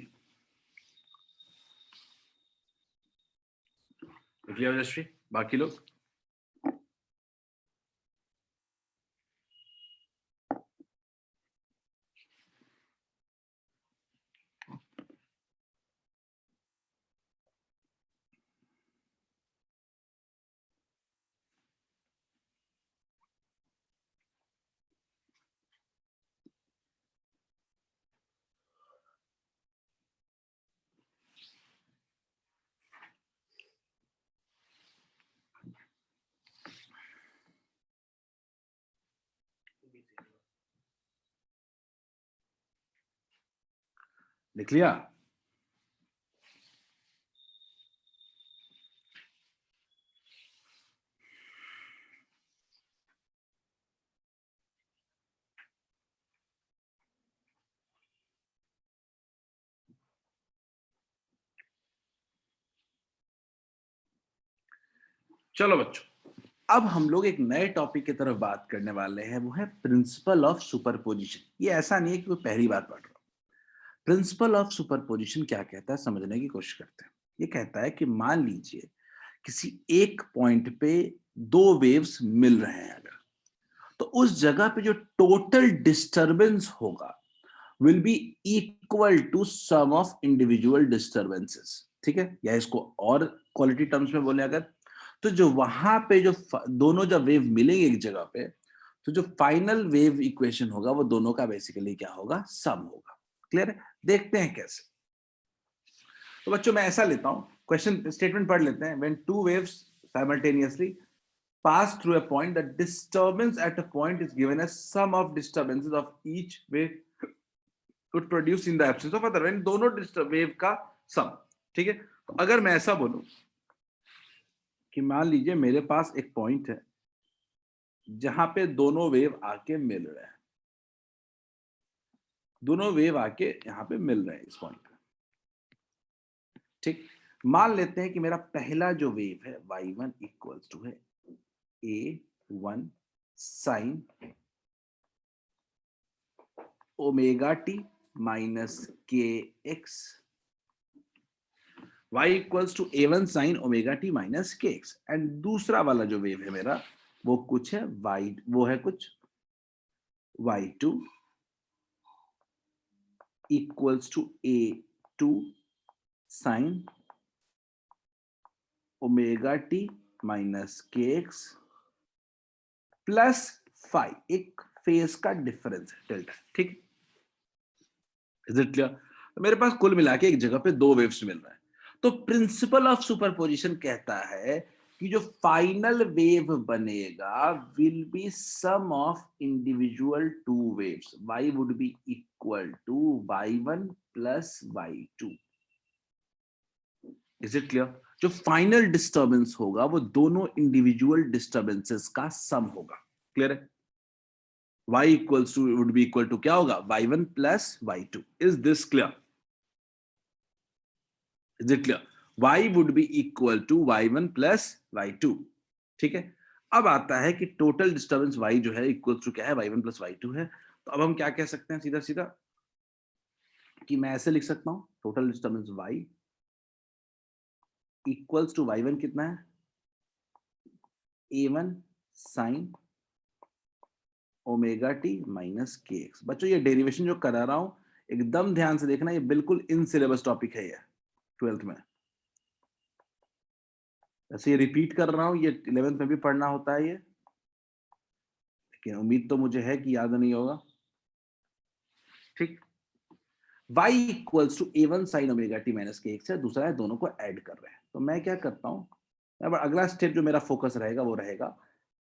लिख लिया यशस्वी, बाकी लोग। लिख लिया? चलो बच्चों, अब हम लोग एक नए टॉपिक की तरफ बात करने वाले हैं, वो है प्रिंसिपल ऑफ सुपरपोजिशन। ये ऐसा नहीं है कि वो पहली बार पढ़ रहा हूं। प्रिंसिपल ऑफ सुपरपोजिशन क्या कहता है, समझने की कोशिश करते हैं। ये कहता है कि मान लीजिए किसी एक पॉइंट पे दो वेव्स मिल रहे हैं अगर, तो उस जगह पे जो टोटल डिस्टरबेंस होगा will be equal to sum of individual disturbances. ठीक है, या इसको और क्वालिटी टर्म्स में बोले अगर, तो जो वहां पे जो दोनों जब वेव मिलेंगे एक जगह पे, तो जो फाइनल वेव इक्वेशन होगा वो दोनों का बेसिकली क्या होगा, सम होगा। क्लियर है? देखते हैं कैसे। तो बच्चों मैं ऐसा लेता हूं, क्वेश्चन स्टेटमेंट पढ़ लेते हैं। When two waves simultaneously pass through a point, the disturbance at a point is given as sum of disturbances of each wave would produce in the absence of other। when दोनों wave का सम। ठीक है, तो अगर मैं ऐसा बोलूं कि मान लीजिए मेरे पास एक पॉइंट है जहां पे दोनों वेव आके मिल रहे हैं, दोनों वेव आके यहां पे मिल रहे हैं इस पॉइंट पे। ठीक, मान लेते हैं कि मेरा पहला जो वेव है y1 इक्वल्स टू है a1 sine omega T minus के X, y equals to a1 sine omega T minus के एक्स। एंड दूसरा वाला जो वेव है मेरा वो कुछ है y, वो है कुछ y2 equals to a2 sine omega T minus के एक्स प्लस फाई, एक फेज का डिफरेंस है डेल्टा। ठीक, इज इट क्लियर? तो मेरे पास कुल मिला के एक जगह पे दो वेव्स मिल रहा है। तो प्रिंसिपल ऑफ सुपरपोजिशन कहता है कि जो फाइनल वेव बनेगा will be sum of individual two waves. y would be equal to y1 plus y2। Is it clear? जो फाइनल डिस्टर्बेंस होगा वो दोनों इंडिविजुअल डिस्टर्बेंसेस का सम होगा। क्लियर है? y equals to would be equal to क्या होगा, y1 plus y2। Is this clear? Is it clear? y would be equal to y1 plus y2। ठीक है, अब आता है कि टोटल डिस्टर्बेंस y जो है इक्वल टू क्या है, y1 प्लस y2 है। तो अब हम क्या कह सकते हैं सीधा सीधा कि मैं ऐसे लिख सकता हूं, total disturbance y equals to y1 कितना है, a1 sine omega T minus के एक्स। बच्चों ये डेरिवेशन जो करा रहा हूं एकदम ध्यान से देखना, ये बिल्कुल इन सिलेबस टॉपिक है ये 12th में। ऐसे ये रिपीट कर रहा हूं, ये 11th में भी पढ़ना होता है ये, लेकिन उम्मीद तो मुझे है कि याद नहीं होगा। ठीक, y equals to a1 sine omega T minus के एक्स है, दूसरा है दोनों को ऐड कर रहे हैं। तो मैं क्या करता हूं, अब अगला स्टेप जो मेरा फोकस रहेगा वो रहेगा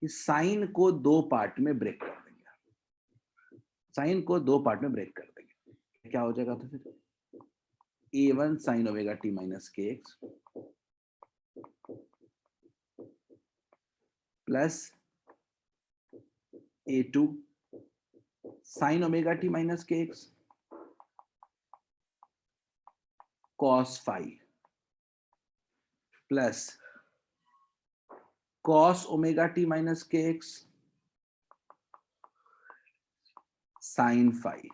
कि साइन को दो पार्ट में ब्रेक कर देंगे। साइन को दो पार्ट में ब्रेक कर देंगे, क्या हो जाएगा, तो फिर a1 sine omega T minus के x plus a2 sine omega T minus के X cos phi plus cos omega T minus के एक्स साइन फाई।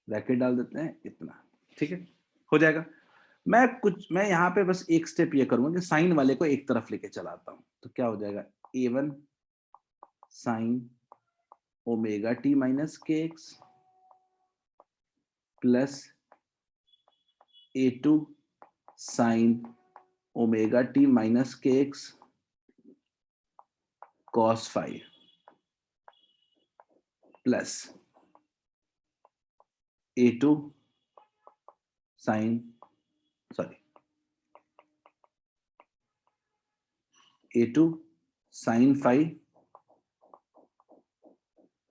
ब्रैकेट डाल देते हैं इतना। ठीक है, हो जाएगा। मैं यहां पे बस एक स्टेप ये करूंगा कि साइन वाले को एक तरफ लेके चलाता हूं, तो क्या हो जाएगा, a1 sine omega T minus के x plus a2 sine omega T minus के X cos phi plus a2 sine a2 sine phi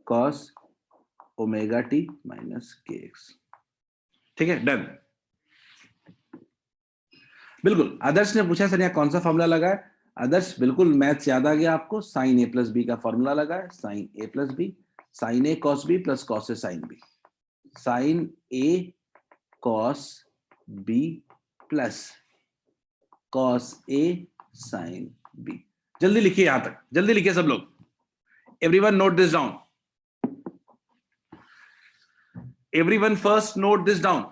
cos omega T minus के एक्स। ठीक है, डन। बिल्कुल, आदर्श ने पूछा सर यहाँ कौन सा फॉर्मूला लगा है। आदर्श बिल्कुल मैथ्स याद आ गया आपको, साइन ए प्लस बी का फॉर्मूला लगा है, sign A plus B sign A cos B plus cos A sine B, sign A cos B plus cos A sine B. जल्दी लिखिए, यहां तक जल्दी लिखिए सब लोग। Everyone note this down, everyone first note this down.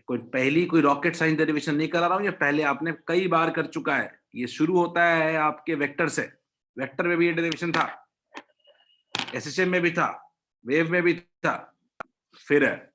कोई rocket science derivation नहीं करा रहा हूं, ये पहले आपने कई बार कर चुका है। ये शुरू होता है आपके वेक्टर से, वेक्टर में भी ये डेरिवेशन था, एसएचएम में भी था, वेव में भी था, फिर है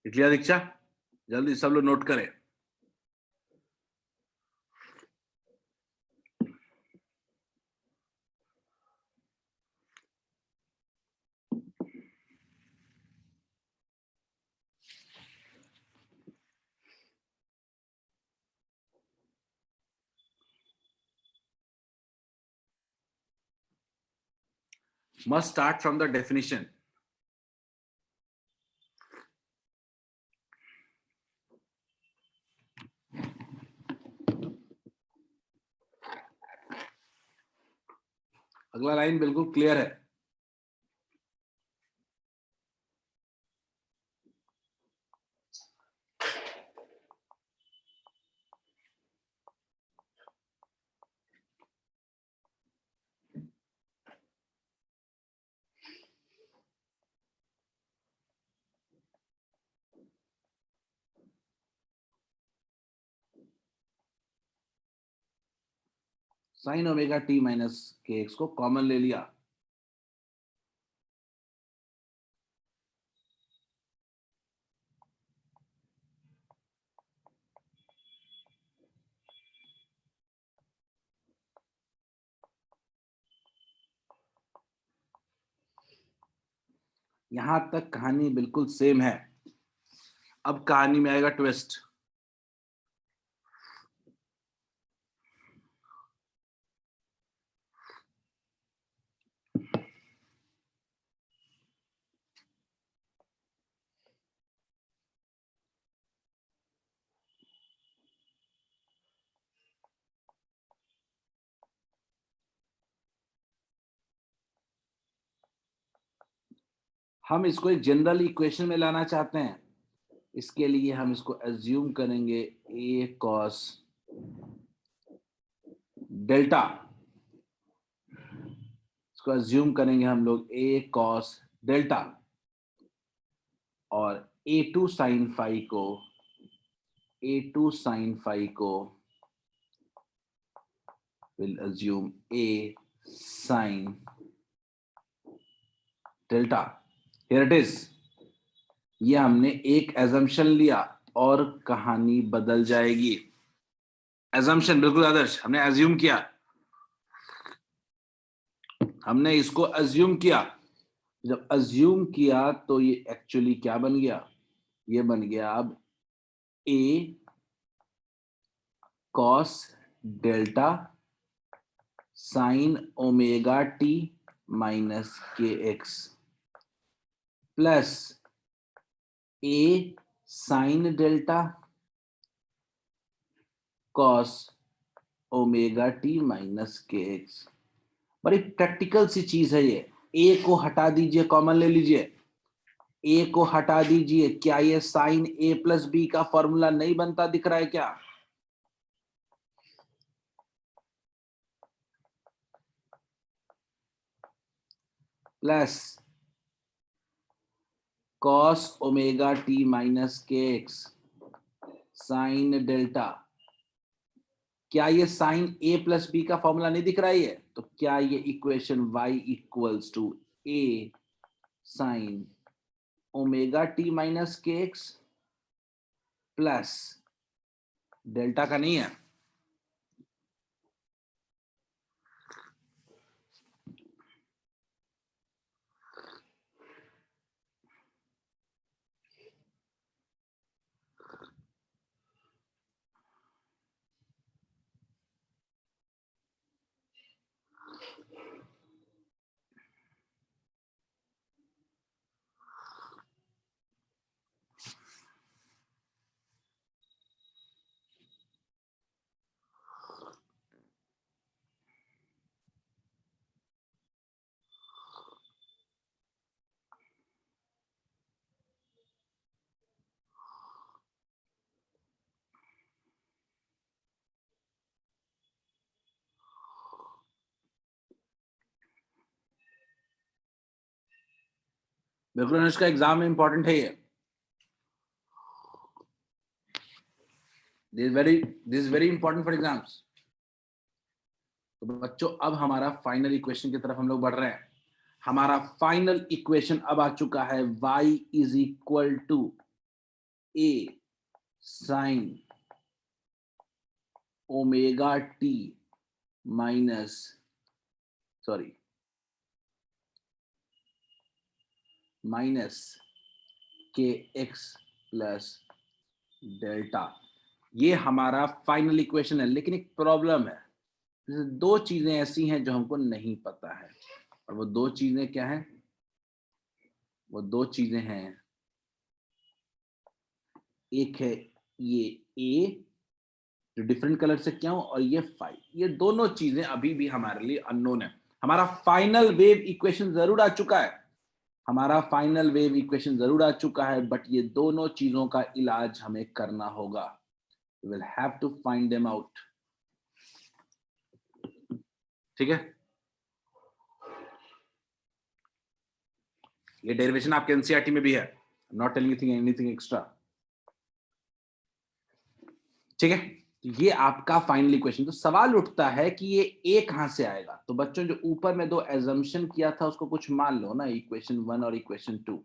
लिख लिया दीक्षा? जल्दी सब लोग नोट करें। Must start from the definition. अगला लाइन बिल्कुल क्लियर है। साइन ओमेगा टी माइनस के एक्स को कॉमन ले लिया, यहां तक कहानी बिल्कुल सेम है। अब कहानी में आएगा ट्विस्ट। हम इसको एक जनरल इक्वेशन में लाना चाहते हैं। इसके लिए हम इसको एज्यूम करेंगे ए कॉस डेल्टा, इसको एज्यूम करेंगे हम लोग ए कॉस डेल्टा, और A2 साइन फाई को will assume A sine delta. Here it is. ये हमने एक एजम्पशन लिया और कहानी बदल जाएगी। एजम्पशन बिल्कुल आदर्श, हमने एज्यूम किया, हमने इसको अज्यूम किया। जब अज्यूम किया तो ये एक्चुअली क्या बन गया? ये बन गया अब A cos delta sine omega T minus के x plus A sine delta cos omega T minus के एक्स। बड़ी प्रैक्टिकल सी चीज है ये। ए को हटा दीजिए, कॉमन ले लीजिए, ए को हटा दीजिए। क्या ये साइन ए प्लस बी का फॉर्मूला नहीं बनता दिख रहा है क्या? Plus cos omega T minus के एक्स साइन डेल्टा। क्या ये साइन ए प्लस बी का फॉर्मूला नहीं दिख रहा है? तो क्या ये equation y equals to A sine omega T minus के एक्स प्लस डेल्टा का नहीं है? बिल्कुल अनुष्का, एग्जाम में इंपॉर्टेंट है ये। This is very important for exams. तो बच्चों अब हमारा फाइनल इक्वेशन की तरफ हम लोग बढ़ रहे हैं। हमारा फाइनल इक्वेशन अब आ चुका है, y is equal to a sine omega T minus के एक्स प्लस डेल्टा। ये हमारा फाइनल इक्वेशन है, लेकिन एक प्रॉब्लम है। दो चीजें ऐसी हैं जो हमको नहीं पता है, और वो दो चीजें क्या हैं? वो दो चीजें हैं, एक है ये a जो डिफरेंट कलर से क्या हो, और ये फाइव। ये दोनों चीजें अभी भी हमारे लिए अननोन है। हमारा फाइनल वेव इक्वेशन जरूर आ चुका है, हमारा फाइनल वेव इक्वेशन जरूर आ चुका है, बट ये दोनों चीजों का इलाज हमें करना होगा। We will have to find them out. ठीक है, ये डेरिवेशन आपके एनसीईआरटी में भी है, नॉट टेलिंग एनीथिंग एक्स्ट्रा। ठीक है, ये आपका फाइनल इक्वेशन। तो सवाल उठता है कि ये ए कहां से आएगा? तो बच्चों जो ऊपर में दो एजम्पशन किया था उसको कुछ मान लो ना, इक्वेशन 1 और इक्वेशन 2।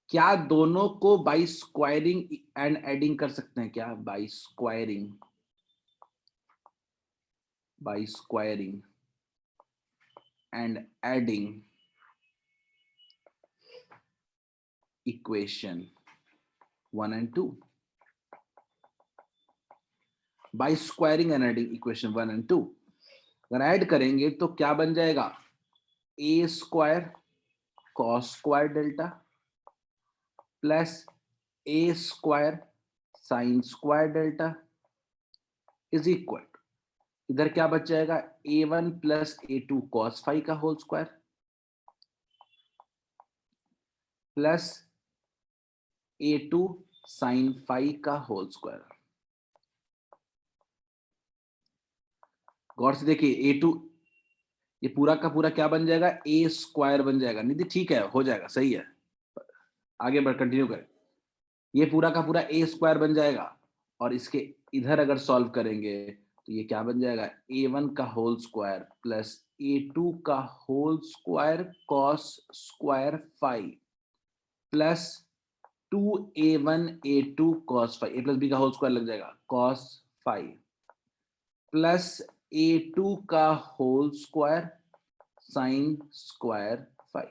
क्या दोनों को बाई स्क्वायरिंग एंड एडिंग कर सकते हैं क्या? By squaring and adding equation 1 and 2। By squaring and adding equation 1 and 2 अगर ऐड करेंगे तो क्या बन जाएगा? A square cos square delta plus A square sine square delta is equal, इधर क्या बच जाएगा? a1 plus a2 cos phi का whole square plus a2 sine phi का होल स्क्वायर। गौर से देखिए, a2 ये पूरा का पूरा क्या बन जाएगा? ए स्क्वायर बन जाएगा। निधि ठीक है, हो जाएगा, सही है, आगे बढ़ कंटिन्यू करें। ये पूरा का पूरा ए स्क्वायर बन जाएगा, और इसके इधर अगर सॉल्व करेंगे तो ये क्या बन जाएगा? a1 का होल स्क्वायर प्लस a2 का whole square cos square phi plus 2a1 a2 cos phi, a plus B का होल स्क्वायर लग जाएगा कॉस फाई प्लस a2 का whole square sine square phi.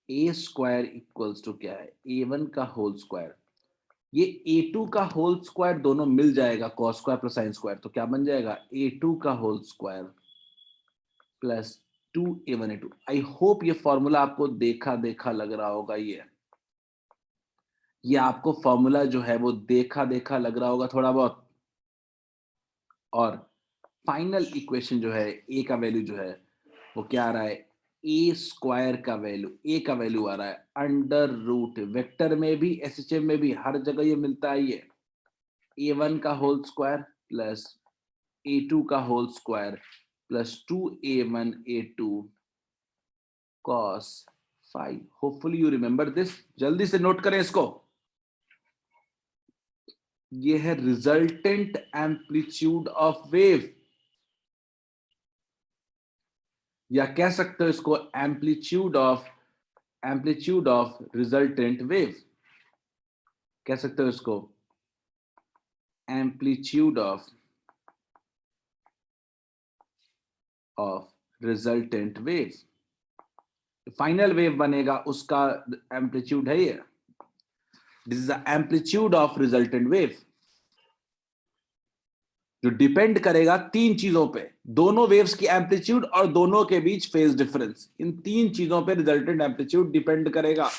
A square equals to क्या है? a1 का whole square, ये a2 का whole square दोनों मिल जाएगा cos square plus sine square, तो क्या बन जाएगा? a2 का whole square plus 2a1 a2। I hope ये फॉर्मूला आपको देखा देखा लग रहा होगा। ये आपको फॉर्मूला जो है वो देखा देखा लग रहा होगा थोड़ा बहुत। और फाइनल इक्वेशन जो है, ए का वैल्यू जो है वो क्या आ रहा है? ए स्क्वायर का वैल्यू, ए का वैल्यू आ रहा है अंडर रूट, वेक्टर में भी एसएचएम में भी हर जगह ये मिलता है। ये a1 का होल स्क्वायर प्लस a2 का whole square plus 2a1 a2 cos phi. Hopefully you remember this, जल्दी से नोट करें इसको। ये है रिजल्टेंट एम्पलीट्यूड ऑफ वेव, या कह सकते हो इसको एम्पलीट्यूड ऑफ रिजल्टेंट वेव, कह सकते हो इसको amplitude of resultant wave. Final wave बनेगा उसका एम्पलीट्यूड है ये। This is the amplitude of resultant wave, जो डिपेंड करेगा तीन चीजों पे, दोनों वेव्स की एम्पलीट्यूड और दोनों के बीच फेज डिफरेंस। इन तीन चीजों पे रिजल्टेंट एम्पलीट्यूड डिपेंड करेगा।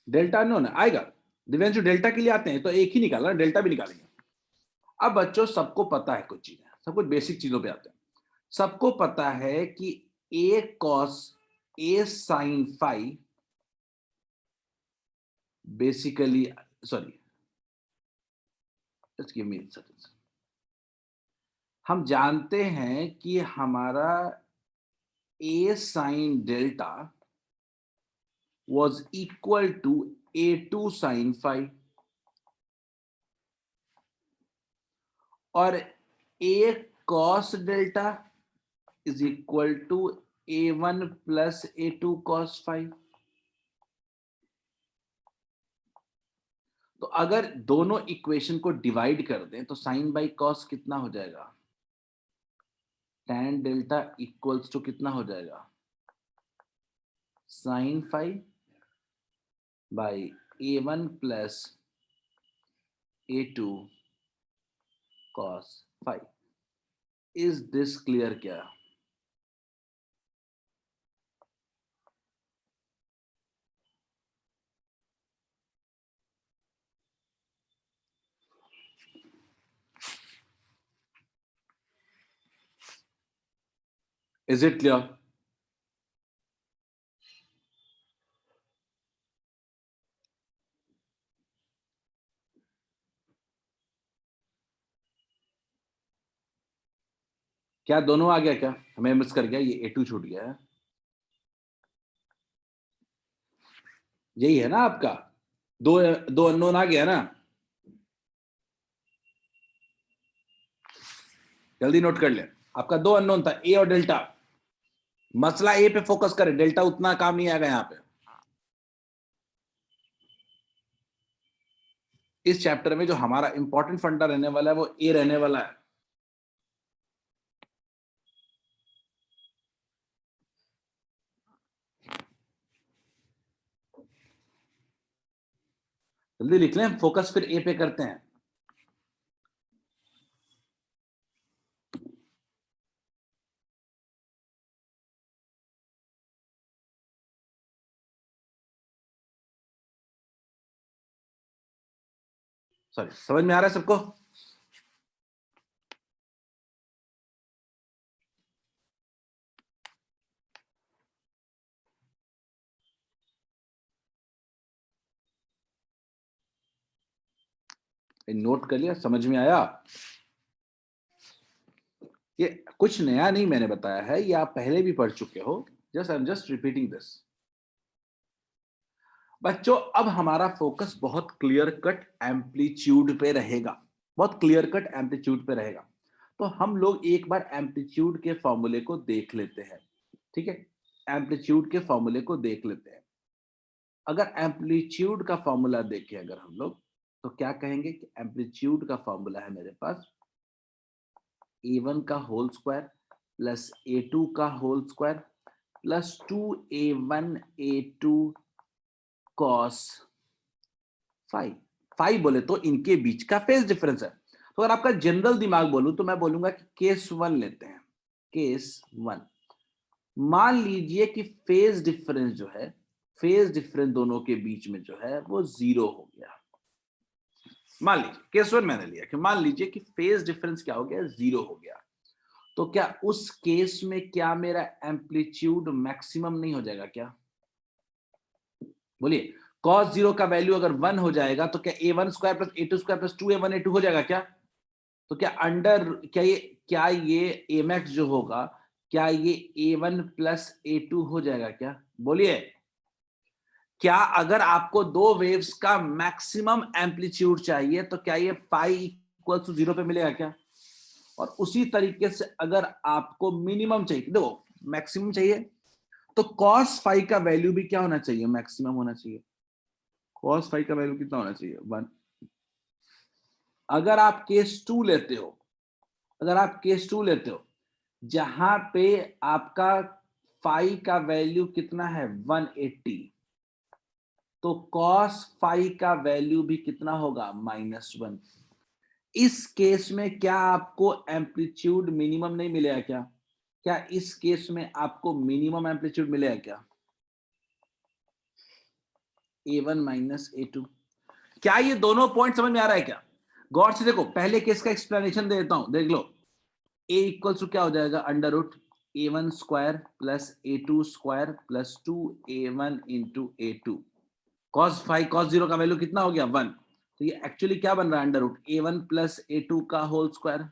डेल्टा नो ना आएगा, दिव्यांशु डेल्टा के लिए आते हैं तो एक ही निकालना, डेल्टा भी निकालेंगे। अब बच्चों सबको पता है कुछ चीजें, सब कुछ बेसिक चीजों पे आते हैं। सबको पता है कि a cos a sin phi basically, sorry just give me second, हम जानते हैं कि हमारा a sin delta was equal to a2 sin phi और a cos delta is equal to a1 plus a2 cos phi। तो अगर दोनों equation को डिवाइड कर दें तो साइन बाई कॉस कितना हो जाएगा, tan डेल्टा इक्वल्स टू कितना हो जाएगा, sine phi by a1 plus a2 cos phi। Is this clear क्या? Is it clear? क्या दोनों आ गया क्या? हमें मिस कर गया, ये a2 छूट गया है, यही है ना आपका, दो दो अननोन आ गया ना, जल्दी नोट कर ले। आपका दो अननोन था, ए और डेल्टा। मसला ए पे फोकस करें, डेल्टा उतना काम नहीं आएगा यहां पे। इस चैप्टर में जो हमारा इंपॉर्टेंट फंडा रहने वाला है वो ए रहने वाला है। जल्दी लिख लें, फोकस फिर ए पे करते हैं। सॉरी, समझ में आ रहा है सबको? नोट कर लिया, समझ में आया? ये कुछ नया नहीं मैंने बताया है, ये आप पहले भी पढ़ चुके हो, just I am just repeating this. बच्चों अब हमारा फोकस बहुत क्लियर कट एम्पलीट्यूड पे रहेगा, बहुत क्लियर कट एम्पलीट्यूड पे रहेगा। तो हम लोग एक बार एम्पलीट्यूड के फॉर्मूले को देख लेते हैं, ठीक है? एम्पलीट्यूड के फॉर्मूले को देख लेते हैं। अगर एम्पलीट्यूड का फॉर्मूला देखें अगर हम लोग, तो क्या कहेंगे कि एम्पलीट्यूड का फॉर्मूला है मेरे पास a1 का होल स्क्वायर प्लस a2 का whole square plus 2a1 a2 cos phi. Phi बोले तो इनके बीच का फेज डिफरेंस है। तो अगर आपका जनरल दिमाग बोलूं तो मैं बोलूंगा कि केस वन लेते हैं। केस वन, मान लीजिए कि फेज डिफरेंस जो है, फेज डिफरेंस दोनों के बीच में जो है वो 0 हो गया। मान लीजिए केस वन मैंने लिया कि मान लीजिए कि फेज डिफरेंस क्या हो गया, 0 हो गया। तो क्या उस केस में क्या मेरा एम्पलीट्यूड मैक्सिमम नहीं हो जाएगा क्या? बोलिए, cos 0 का वैल्यू अगर 1 हो जाएगा तो क्या a1 square plus a2 square plus 2a1 a2 हो जाएगा क्या? तो क्या ये a max जो होगा, क्या ये a1 प्लस a2 हो जाएगा क्या? बोलिए, क्या अगर आपको दो वेव्स का मैक्सिमम एम्पलीट्यूड चाहिए तो क्या ये फाई इक्वल टू 0 पे मिलेगा क्या? और उसी तरीके से अगर आपको मिनिमम चाहिए, देखो मैक्सिमम चाहिए तो cos फाई का वैल्यू भी क्या होना चाहिए, मैक्सिमम होना चाहिए। cos फाई का वैल्यू कितना होना चाहिए, 1। अगर आप केस टू लेते हो, अगर आप केस टू लेते हो जहां पे आपका फाई का वैल्यू कितना है, 180, तो cos फाई का वैल्यू भी कितना होगा, -1। इस केस में क्या आपको एम्पलीट्यूड मिनिमम नहीं मिलेगा क्या? क्या इस केस में आपको मिनिमम एम्पलीट्यूड मिलेगा क्या? A1 minus A2। क्या ये दोनों पॉइंट समझ में आ रहा है क्या? गौर से देखो, पहले केस का एक्सप्लेनेशन दे देता हूं, देख लो। A इक्वल्स टू क्या हो जाएगा, under root A1 square plus A2 square plus 2A1 into A2। Cos five cos zero का वैल्यू कितना हो गया, 1। तो ये एक्चुअली क्या बन रहा है, under root A1 plus A2 का होल स्क्वायर।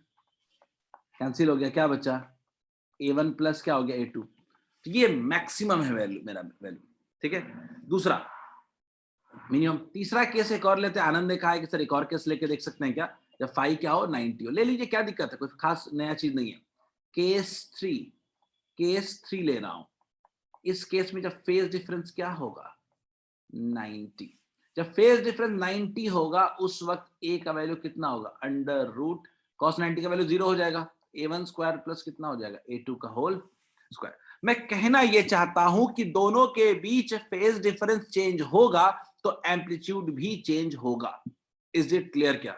कैंसिल हो गया, क्या बचा, A1 प्लस क्या हो गया A2। तो ये मैक्सिमम है वैल्यू, मेरा वैल्यू, ठीक है। दूसरा मिनिमम। तीसरा केस एक और लेते हैं, आनंद ने कहा है कि सर एक और केस लेके देख सकते हैं क्या, जब फाइव क्या हो 90 हो। ले लीजिए, क्या दिक्कत है, कोई खास नया चीज नहीं है। केस थ्री ले रहा हूं। इस केस में जब फेज डिफरेंस क्या होगा, 90। जब फेज डिफरेंस 90 होगा उस वक्त ए का वैल्यू कितना होगा, अंडर रूट कॉस 90 का वैल्यू 0 हो जाएगा, A1 स्क्वायर प्लस कितना हो जाएगा, A2 का होल स्क्वायर। मैं कहना यह चाहता हूं कि दोनों के बीच फेज डिफरेंस चेंज होगा तो एम्पलीट्यूड भी चेंज होगा। इज इट क्लियर क्या?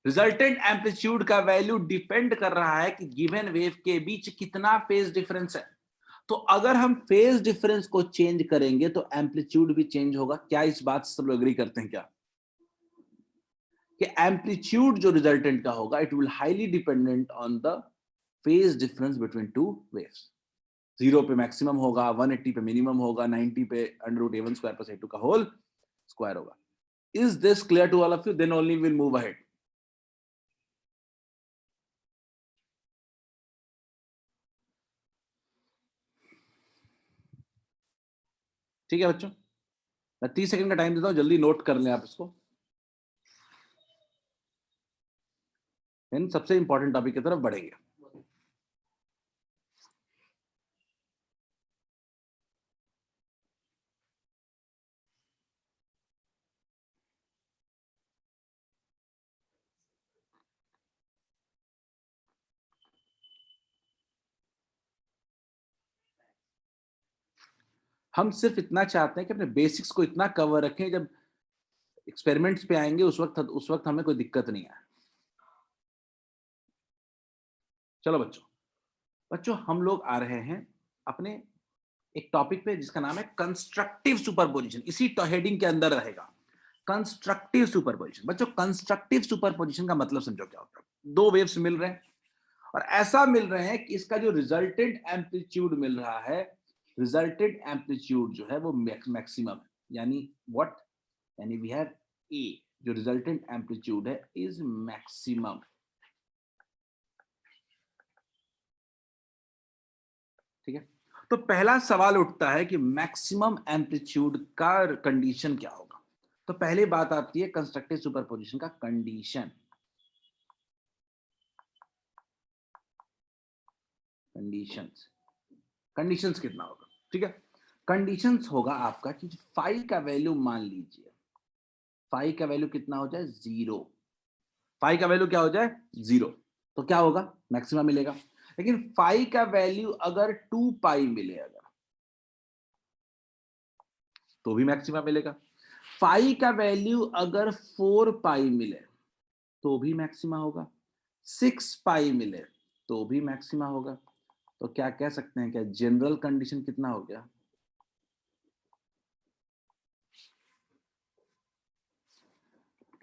रिजल्टेंट एम्पलीट्यूड का वैल्यू डिपेंड कर रहा है कि गिवन वेव के बीच कितना फेज डिफरेंस है। तो अगर हम फेज डिफरेंस को चेंज करेंगे तो एम्पलीट्यूड भी चेंज होगा। क्या इस बात से सब लोग एग्री करते हैं क्या, कि एम्पलीट्यूड जो रिजल्टेंट का होगा it will highly dependent on the phase difference between two waves. 0 पे मैक्सिमम होगा, 180 पे मिनिमम होगा, 90 पे under root A1 square plus A2 का होल स्क्वायर होगा। Is this clear to all of you? Then only will move ahead. ठीक है बच्चों, मैं 30 सेकंड का टाइम देता हूं, जल्दी नोट कर लें आप इसको। इन सबसे इंपॉर्टेंट टॉपिक की तरफ बढ़ेंगे। हम सिर्फ इतना चाहते हैं कि अपने बेसिक्स को इतना कवर रखें, जब एक्सपेरिमेंट्स पे आएंगे उस वक्त हमें कोई दिक्कत नहीं आए। चलो बच्चों, हम लोग आ रहे हैं अपने एक टॉपिक पे जिसका नाम है कंस्ट्रक्टिव सुपरपोजिशन। इसी हेडिंग के अंदर रहेगा कंस्ट्रक्टिव सुपरपोजिशन। बच्चों, कंस्ट्रक्टिव सुपरपोजिशन का मतलब समझो क्या होता है। दो वेव्स मिल रहे हैं और ऐसा मिल रहे हैं कि इसका जो रिजल्टेंट एम्पलीट्यूड मिल रहा है, रिजल्टेंट एम्पलीट्यूड जो है वो मैक्सिमम है। यानी व्हाट, यानी वी हैव ए, जो रिजल्टेंट एम्पलीट्यूड है इज मैक्सिमम। ठीक है, तो पहला सवाल उठता है कि मैक्सिमम एम्पलीट्यूड का कंडीशन क्या होगा। तो पहली बात आती है कंस्ट्रक्टिव सुपरपोजिशन का कंडीशन। कंडीशंस कितना होगा, ठीक है। कंडीशंस होगा आपका कि फाई का वैल्यू मान लीजिए, फाई का वैल्यू कितना हो जाए, 0। फाई का वैल्यू क्या हो जाए, 0, तो क्या होगा, मैक्सिमम मिलेगा। लेकिन फाई का वैल्यू अगर 2 पाई मिले अगर, तो भी मैक्सिमम मिलेगा। फाई का वैल्यू अगर 4 पाई मिले तो भी मैक्सिमा होगा, 6 पाई मिले तो भी मैक्सिमा होगा। तो क्या कह सकते हैं, क्या जनरल कंडीशन कितना हो गया,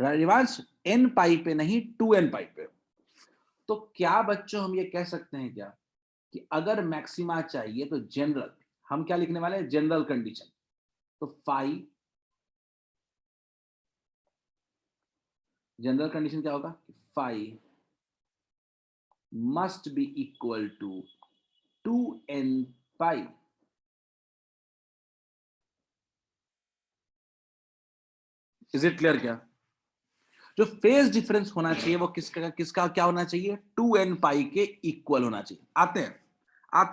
रिवांश n पाई पे नहीं 2n पाई पे। तो क्या बच्चों हम ये कह सकते हैं क्या कि अगर मैक्सिमा चाहिए तो जनरल, हम क्या लिखने वाले हैं, जनरल कंडीशन। तो फाई, जनरल कंडीशन क्या होगा, phi must be equal to 2n pi. Is it clear क्या? जो फेज डिफरेंस होना चाहिए वो किसका किसका क्या होना चाहिए, 2n पाई के इक्वल होना चाहिए। आते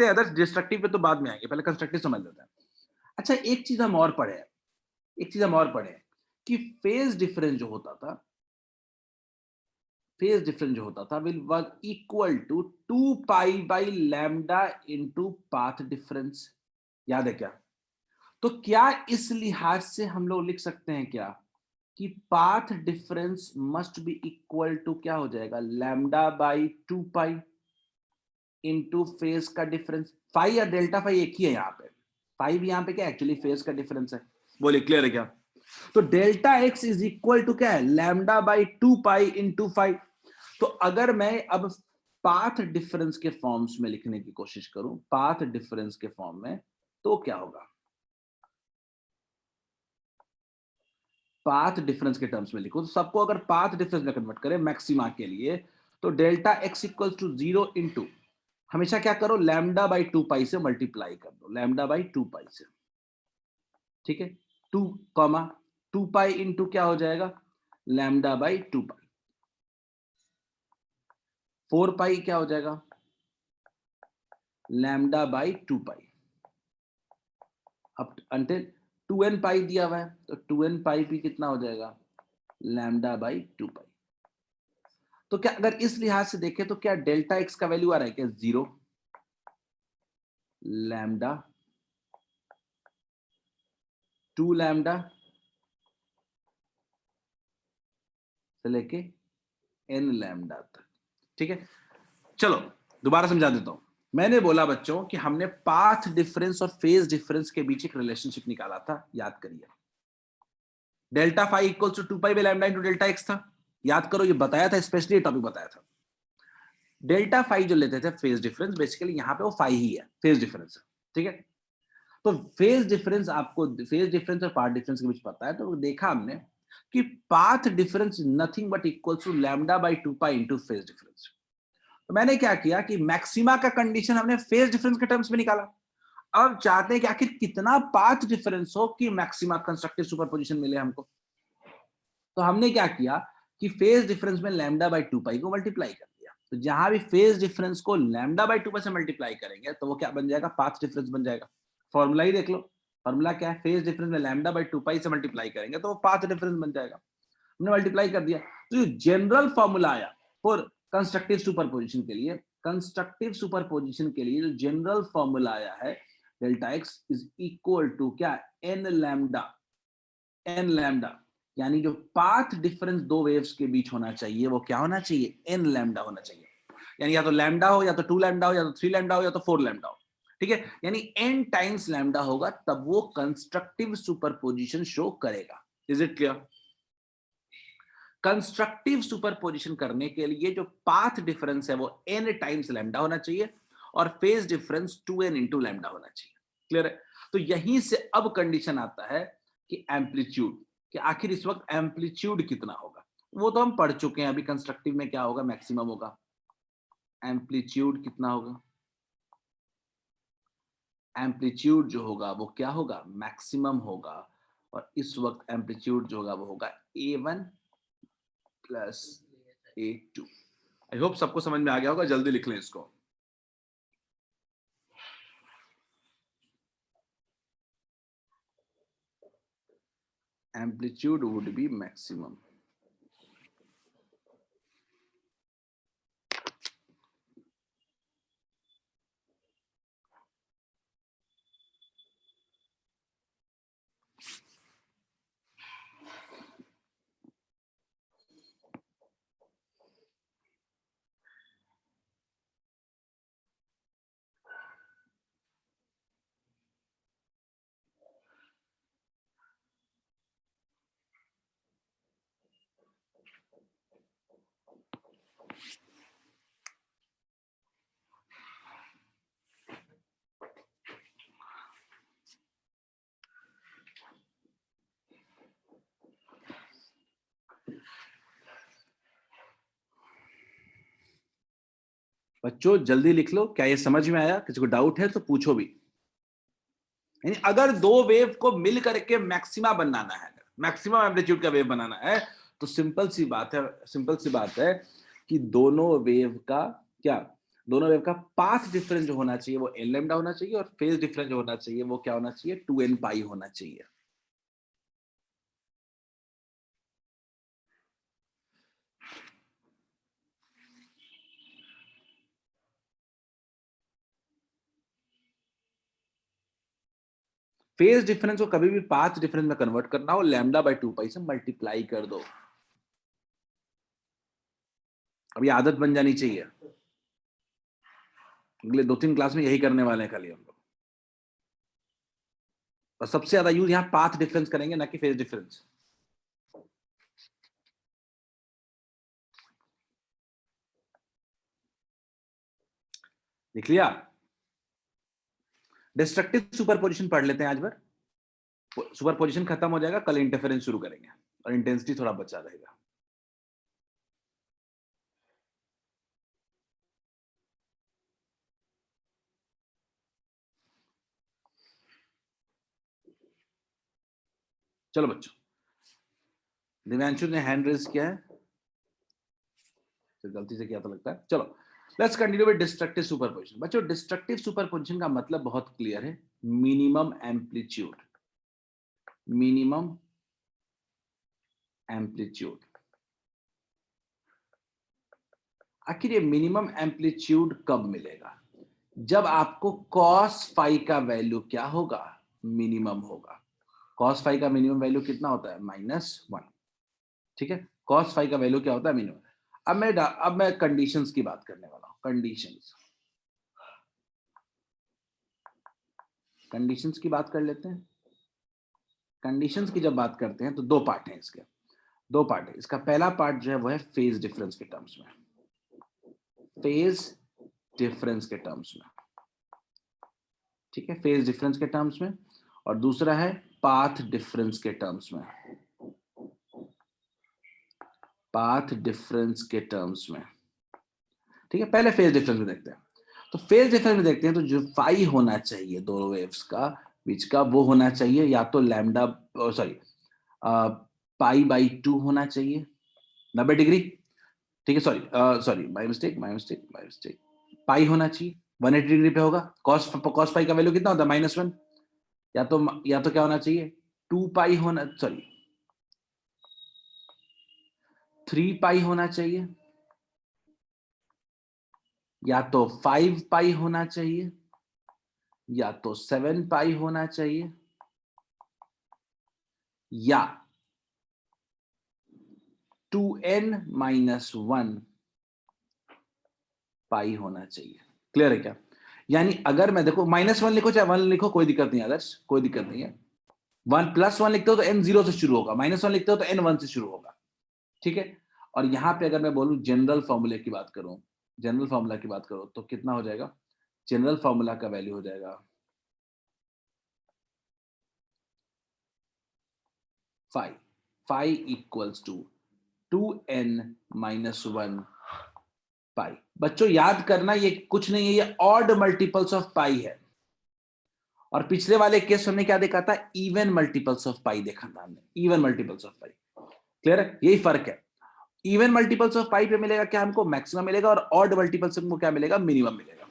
हैं अदर डिस्ट्रक्टिव पे तो बाद में आएंगे, पहले कंस्ट्रक्टिव समझ लेते हैं। अच्छा, एक चीज हम और पढ़े, कि फेज डिफरेंस जो होता था, will was equal to 2 pi by lambda into path difference. याद है क्या? तो क्या इस लिहाज से हम लोग लिख सकते हैं क्या कि path difference must be equal to क्या हो जाएगा, lambda by 2 pi into phase का डिफरेंस। फाई या डेल्टा फाई एक ही है यहाँ पे, 5 यहाँ पे क्या एक्चुअली फेज का डिफरेंस है। बोलिए क्लियर है क्या? तो delta x is equal to क्या है, लैम्डा बाई 2 पाई इंटू 5। तो अगर मैं अब पाथ डिफरेंस के फॉर्म्स में लिखने की कोशिश करूं, पाथ डिफरेंस के फॉर्म में, तो क्या होगा, पाथ डिफरेंस के टर्म्स में लिखो तो सबको अगर पाथ डिफरेंस में कन्वर्ट करें मैक्सिमा के लिए, तो delta x equal to 0 into, हमेशा क्या करो, लैम्डा बाई 2 पाई से मल्टीप्लाई कर दो, लैम्डा बाई 2 पाई से, ठीक है। 2 कॉमा 2 पाई इंटू क्या हो जाएगा, लैम्डा बाई 2 पाई। 4 पाई क्या हो जाएगा, लैम्डा बाई 2 पाई। अब अंटिल 2n पाई दिया हुआ है, तो 2n पाई भी कितना हो जाएगा, लैम्डा बाई 2 पाई। तो क्या अगर इस लिहाज से देखें तो क्या डेल्टा एक्स का वैल्यू आ रहा है क्या, 0, लैम्डा 2 लैम्डा से लेके n लैम्डा तक, ठीक है। चलो दोबारा समझा देता हूं। मैंने बोला बच्चों कि हमने पाथ डिफरेंस और फेज डिफरेंस के बीच एक रिलेशनशिप निकाला था, याद करिए। Delta phi equal to 2 pi by lambda into delta x था, याद करो, ये बताया था, स्पेशली टॉपिक बताया था। डेल्टा फाई जो लेते थे फेज डिफरेंस, बेसिकली यहां पे वो फाई ही है, फेज डिफरेंस है, ठीक है। तो फेज डिफरेंस, आपको फेज डिफरेंस और पाथ डिफरेंस के बीच पता है, तो देखा हमने कि path difference nothing but equal to lambda by 2 pi into phase difference. तो मैंने क्या किया कि मैक्सिमा का कंडीशन हमने फेज डिफरेंस के टर्म्स में निकाला। अब चाहते हैं कि आखिर कितना पाथ डिफरेंस हो कि मैक्सिमा कंस्ट्रक्टिव सुपरपोजिशन मिले हमको। तो हमने क्या किया कि फेज डिफरेंस में लैम्डा बाई 2 पाई को मल्टीप्लाई कर दिया। तो जहां भी फेज डिफरेंस को लैम्डा बाई 2 पाई से मल्टीप्लाई करेंगे तो वो क्या बन जाएगा, पाथ डिफरेंस बन जाएगा। फॉर्मूला ही देख लो, फॉर्मूला क्या है, फेज डिफरेंस में लैम्डा बाई 2 पाई से मल्टीप्लाई करेंगे तो वो पाथ डिफरेंस बन जाएगा। हमने मल्टीप्लाई कर दिया, तो ये जनरल फॉर्मूला आया फॉर कंस्ट्रक्टिव सुपरपोजिशन के लिए। कंस्ट्रक्टिव सुपरपोजिशन के लिए जो जनरल फॉर्मूला आया है, delta x is equal to क्या, एन लैम्डा, एन लैम्डा, यानी जो पाथ डिफरेंस दो वेव्स के बीच होना चाहिए वो क्या होना चाहिए, एन लैम्डा होना चाहिए। यानी या तो लैम्डा हो, या तो 2 लैम्डा हो, या तो 3 लैम्डा हो, या तो 4 लैम्डा हो, ठीक है। यानी एन टाइम्स लैम्डा होगा तब वो कंस्ट्रक्टिव सुपरपोजिशन शो करेगा। Is it clear? Constructive superposition करने के लिए जो पाथ डिफरेंस है वो n टाइम्स लैम्डा होना चाहिए और phase difference 2n into lambda होना चाहिए। क्लियर है? तो यहीं से अब कंडीशन आता है कि एम्पलीट्यूड, कि आखिर इस वक्त एम्पलीट्यूड कितना होगा। वो तो हम पढ़ चुके हैं, अभी कंस्ट्रक्टिव में क्या होगा, मैक्सिमम होगा। एम्पलीट्यूड कितना होगा, एम्पलीट्यूड जो होगा वो क्या होगा, मैक्सिमम होगा। और इस वक्त एम्पलीट्यूड जो होगा वो होगा a1 plus a2। I hope सबको समझ में आ गया होगा, जल्दी लिख लें इसको। Amplitude would be maximum. बच्चों जल्दी लिख लो, क्या ये समझ में आया? किसी को डाउट है तो पूछो भी। यानी अगर दो वेव को मिल करके मैक्सिमा बनाना है, मैक्सिमम एम्पलीट्यूड का वेव बनाना है, तो सिंपल सी बात है, सिंपल सी बात है कि दोनों वेव का क्या, दोनों वेव का पाथ डिफरेंस जो होना चाहिए वो एन लैम्डा होना चाहिए और फेज डिफरेंस जो होना चाहिए वो क्या होना चाहिए, 2n पाई होना चाहिए। फेज डिफरेंस को कभी भी पाथ डिफरेंस में कन्वर्ट करना हो, लैम्डा बाई 2 पाई से मल्टीप्लाई कर दो। अब ये आदत बन जानी चाहिए, अगले 2-3 क्लास में यही करने वाले हैं खाली हम लोग। और सबसे ज्यादा यूज यहाँ पाथ डिफरेंस करेंगे, ना कि फेज डिफरेंस। लिख लिया? डिस्ट्रक्टिव सुपरपोजिशन पढ़ लेते हैं आज भर। सुपरपोजिशन खत्म हो जाएगा, कल इंटरफेरेंस शुरू करेंगे और इंटेंसिटी थोड़ा बचा रहेगा। चलो बच्चों, दिव्यांशु ने हैंड रेज किया है, तो गलती से किया तो लगता है। चलो let's continue with destructive superposition. बच्चों डिस्ट्रक्टिव सुपरपोजिशन का मतलब बहुत क्लियर है, मिनिमम एम्पलीट्यूड। Minimum amplitude. आखिर ये मिनिमम एम्पलीट्यूड कब मिलेगा? जब आपको cos फाई का वैल्यू क्या होगा? मिनिमम होगा। cos फाई का मिनिमम वैल्यू कितना होता है? -1। ठीक है, cos फाई का वैल्यू क्या होता है? मिनिमम। अब मैं कंडीशंस की बात करने वाला हूं। कंडीशंस की बात कर लेते हैं। कंडीशंस की जब बात करते हैं तो दो पार्ट हैं इसके। दो पार्ट है इसका। पहला पार्ट जो है वो है फेज डिफरेंस के टर्म्स में। फेज डिफरेंस के टर्म्स में, ठीक है, फेज डिफरेंस के टर्म्स में। और दूसरा है पाथ डिफरेंस के टर्म्स में। पाथ डिफरेंस के टर्म्स में, ठीक है। पहले फेज डिफरेंस में देखते हैं। तो फेज डिफरेंस में देखते हैं तो जो फाई होना चाहिए दोनों वेव्स का बीच का, वो होना चाहिए या तो लैम्डा, सॉरी, पाई/2 होना चाहिए, 90 डिग्री। ठीक है, सॉरी माय मिस्टेक। पाई होना चाहिए, 180 डिग्री पे होगा। कॉस पाई का वैल्यू कितना होता है? -1। या तो क्या होना चाहिए? 2 पाई होना, सॉरी 3 पाई होना चाहिए, या तो 5 पाई होना चाहिए, या तो 7 पाई होना चाहिए, या 2n-1 पाई होना चाहिए। क्लियर है क्या? यानी अगर मैं देखो -1 लिखो चाहे 1 लिखो, कोई दिक्कत नहीं आदर्श, कोई दिक्कत नहीं है। 1+1 लिखते हो तो n 0 से शुरू होगा, -1 लिखते हो तो n 1 से शुरू होगा। ठीक है। और यहां पे अगर मैं बोलूं जनरल फॉर्मूले की बात करूं, जनरल फॉर्मूला की बात करो तो कितना हो जाएगा? जनरल फॉर्मूला का वैल्यू हो जाएगा फाई इक्वल्स टू 2n-1 पाई। बच्चों याद करना, ये कुछ नहीं है, ये ऑड मल्टीपल्स ऑफ पाई है। और पिछले वाले केस हमने क्या देखा था? इवन मल्टीपल्स ऑफ पाई देखा था हमने, even multiples of pi. Clear है? यही फर्क है। इवन मल्टीपल्स ऑफ पाई पे मिलेगा क्या? हमको मैक्सिमम मिलेगा, और ऑड मल्टीपल्स हमको क्या मिलेगा? मिनिमम मिलेगा।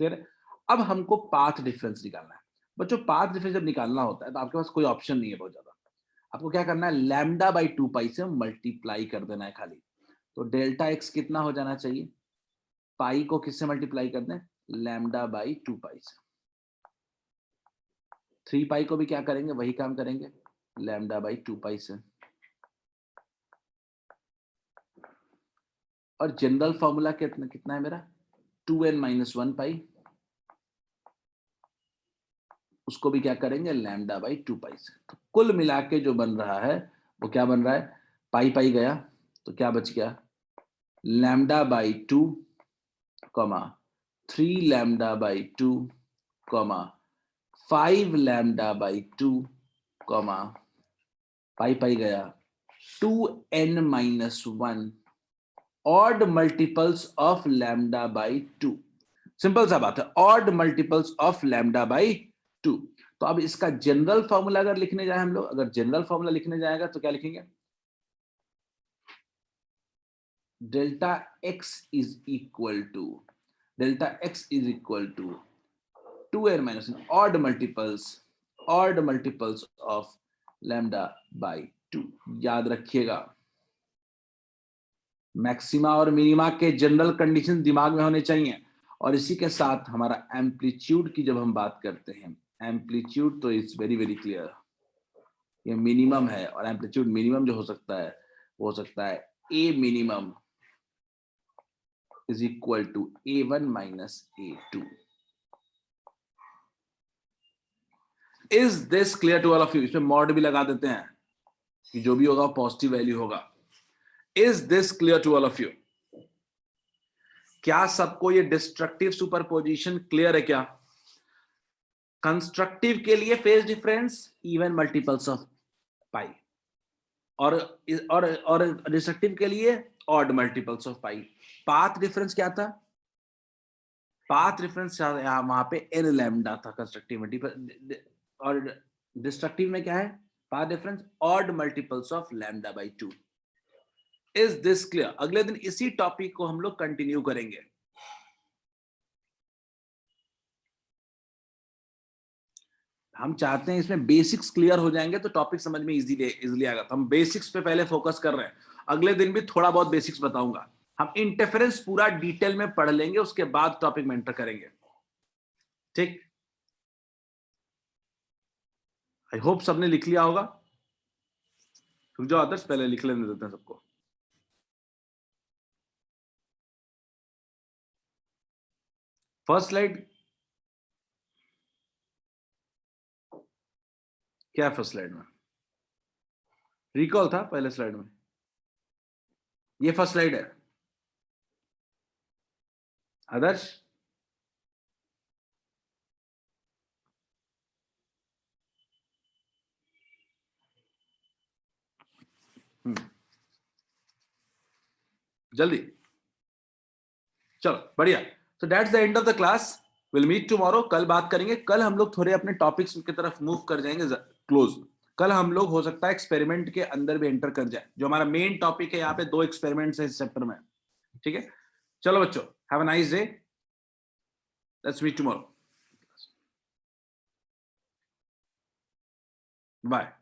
क्लियर है? अब हमको पाथ डिफरेंस निकालना है। बच्चों पाथ डिफरेंस जब निकालना होता है तो आपके पास कोई ऑप्शन नहीं है बहुत ज्यादा। आपको क्या करना है? λ/2 पाई से मल्टीप्लाई कर देना है खाली। तो डेल्टा एक्स कितना हो जाना चाहिए? पाई को किससे मल्टीप्लाई कर दें? λ/2 पाई से। 3 पाई को भी क्या करेंगे? वही काम करेंगे, λ/2 पाई से। और जनरल फॉर्मूला कितना है मेरा? 2n-1 पाई। उसको भी क्या करेंगे? λ/2 पाई से। तो कुल मिला के जो बन रहा है वो क्या बन रहा है? पाई पाई गया तो क्या बच गया? λ/2, 3 λ/2, 5 λ/2, पाई पाई गया 2n-1 odd multiples of λ/2। Simple सा बात है, ऑड मल्टीपल्स ऑफ λ/2। तो अब इसका जनरल फॉर्मूला अगर लिखने जाए हम लोग, अगर जनरल फॉर्मूला लिखने जाएगा तो क्या लिखेंगे? Delta x is equal to 2n-1 odd multiples of λ/2। याद रखिएगा, मैक्सिमा और मिनिमा के जनरल कंडीशन दिमाग में होने चाहिए। और इसी के साथ हमारा एम्पलीट्यूड की जब हम बात करते हैं, एम्पलीट्यूड तो इट्स वेरी वेरी क्लियर, ये मिनिमम है। और एम्पलीट्यूड मिनिमम जो हो सकता है वो हो सकता है A minimum is equal to A1 - A2। Is this clear to all of you? इसमें मॉड भी लगा देते हैं कि जो भी होगा पॉजिटिव वैल्यू होगा. Is this clear to all of you? क्या सबको ये डिस्ट्रक्टिव सुपरपोजिशन क्लियर है क्या? कंस्ट्रक्टिव के लिए phase difference even multiples of pi, और डिस्ट्रक्टिव के लिए odd multiples of pi. Path difference क्या था? पाथ डिफरेंस वहां पे n लैम्डा था कंस्ट्रक्टिविटी पर, और डिस्ट्रक्टिव में क्या है? Path difference odd multiples of lambda by 2. Is this clear? अगले दिन इसी टॉपिक को हम लोग कंटिन्यू करेंगे. हम चाहते हैं इसमें बेसिक्स क्लियर हो जाएंगे तो टॉपिक समझ में इजीली आएगा. तो हम बेसिक्स पे पहले फोकस कर रहे हैं. अगले दिन भी थोड़ा बहुत बेसिक्स बताऊंगा. हम इंटरफेरेंस पूरा डिटेल में पढ़ लेंगे, उसके बाद टॉपिक में एंटर करेंगे. ठीक, आई होप सबने लिख लिया होगा. रुक जाओ आदर्श, पहले लिख लेने देते हैं सबको. फर्स्ट स्लाइड क्या है? फर्स्ट स्लाइड में रिकॉल था, पहले स्लाइड में ये फर्स्ट स्लाइड है. आदर्श, जल्दी चलो, बढ़िया. So that's the end of the class. Will meet tomorrow. कल बात करेंगे. कल हम लोग थोड़े अपने टॉपिक्स की तरफ मूव कर जाएंगे क्लोज. कल हम लोग हो सकता है एक्सपेरिमेंट के अंदर भी एंटर कर जाए. जो हमारा मेन टॉपिक है, यहाँ पे 2 एक्सपेरिमेंट्स है इस चैप्टर में. ठीक है, चलो बच्चों, have a nice day. Let's meet tomorrow. Bye.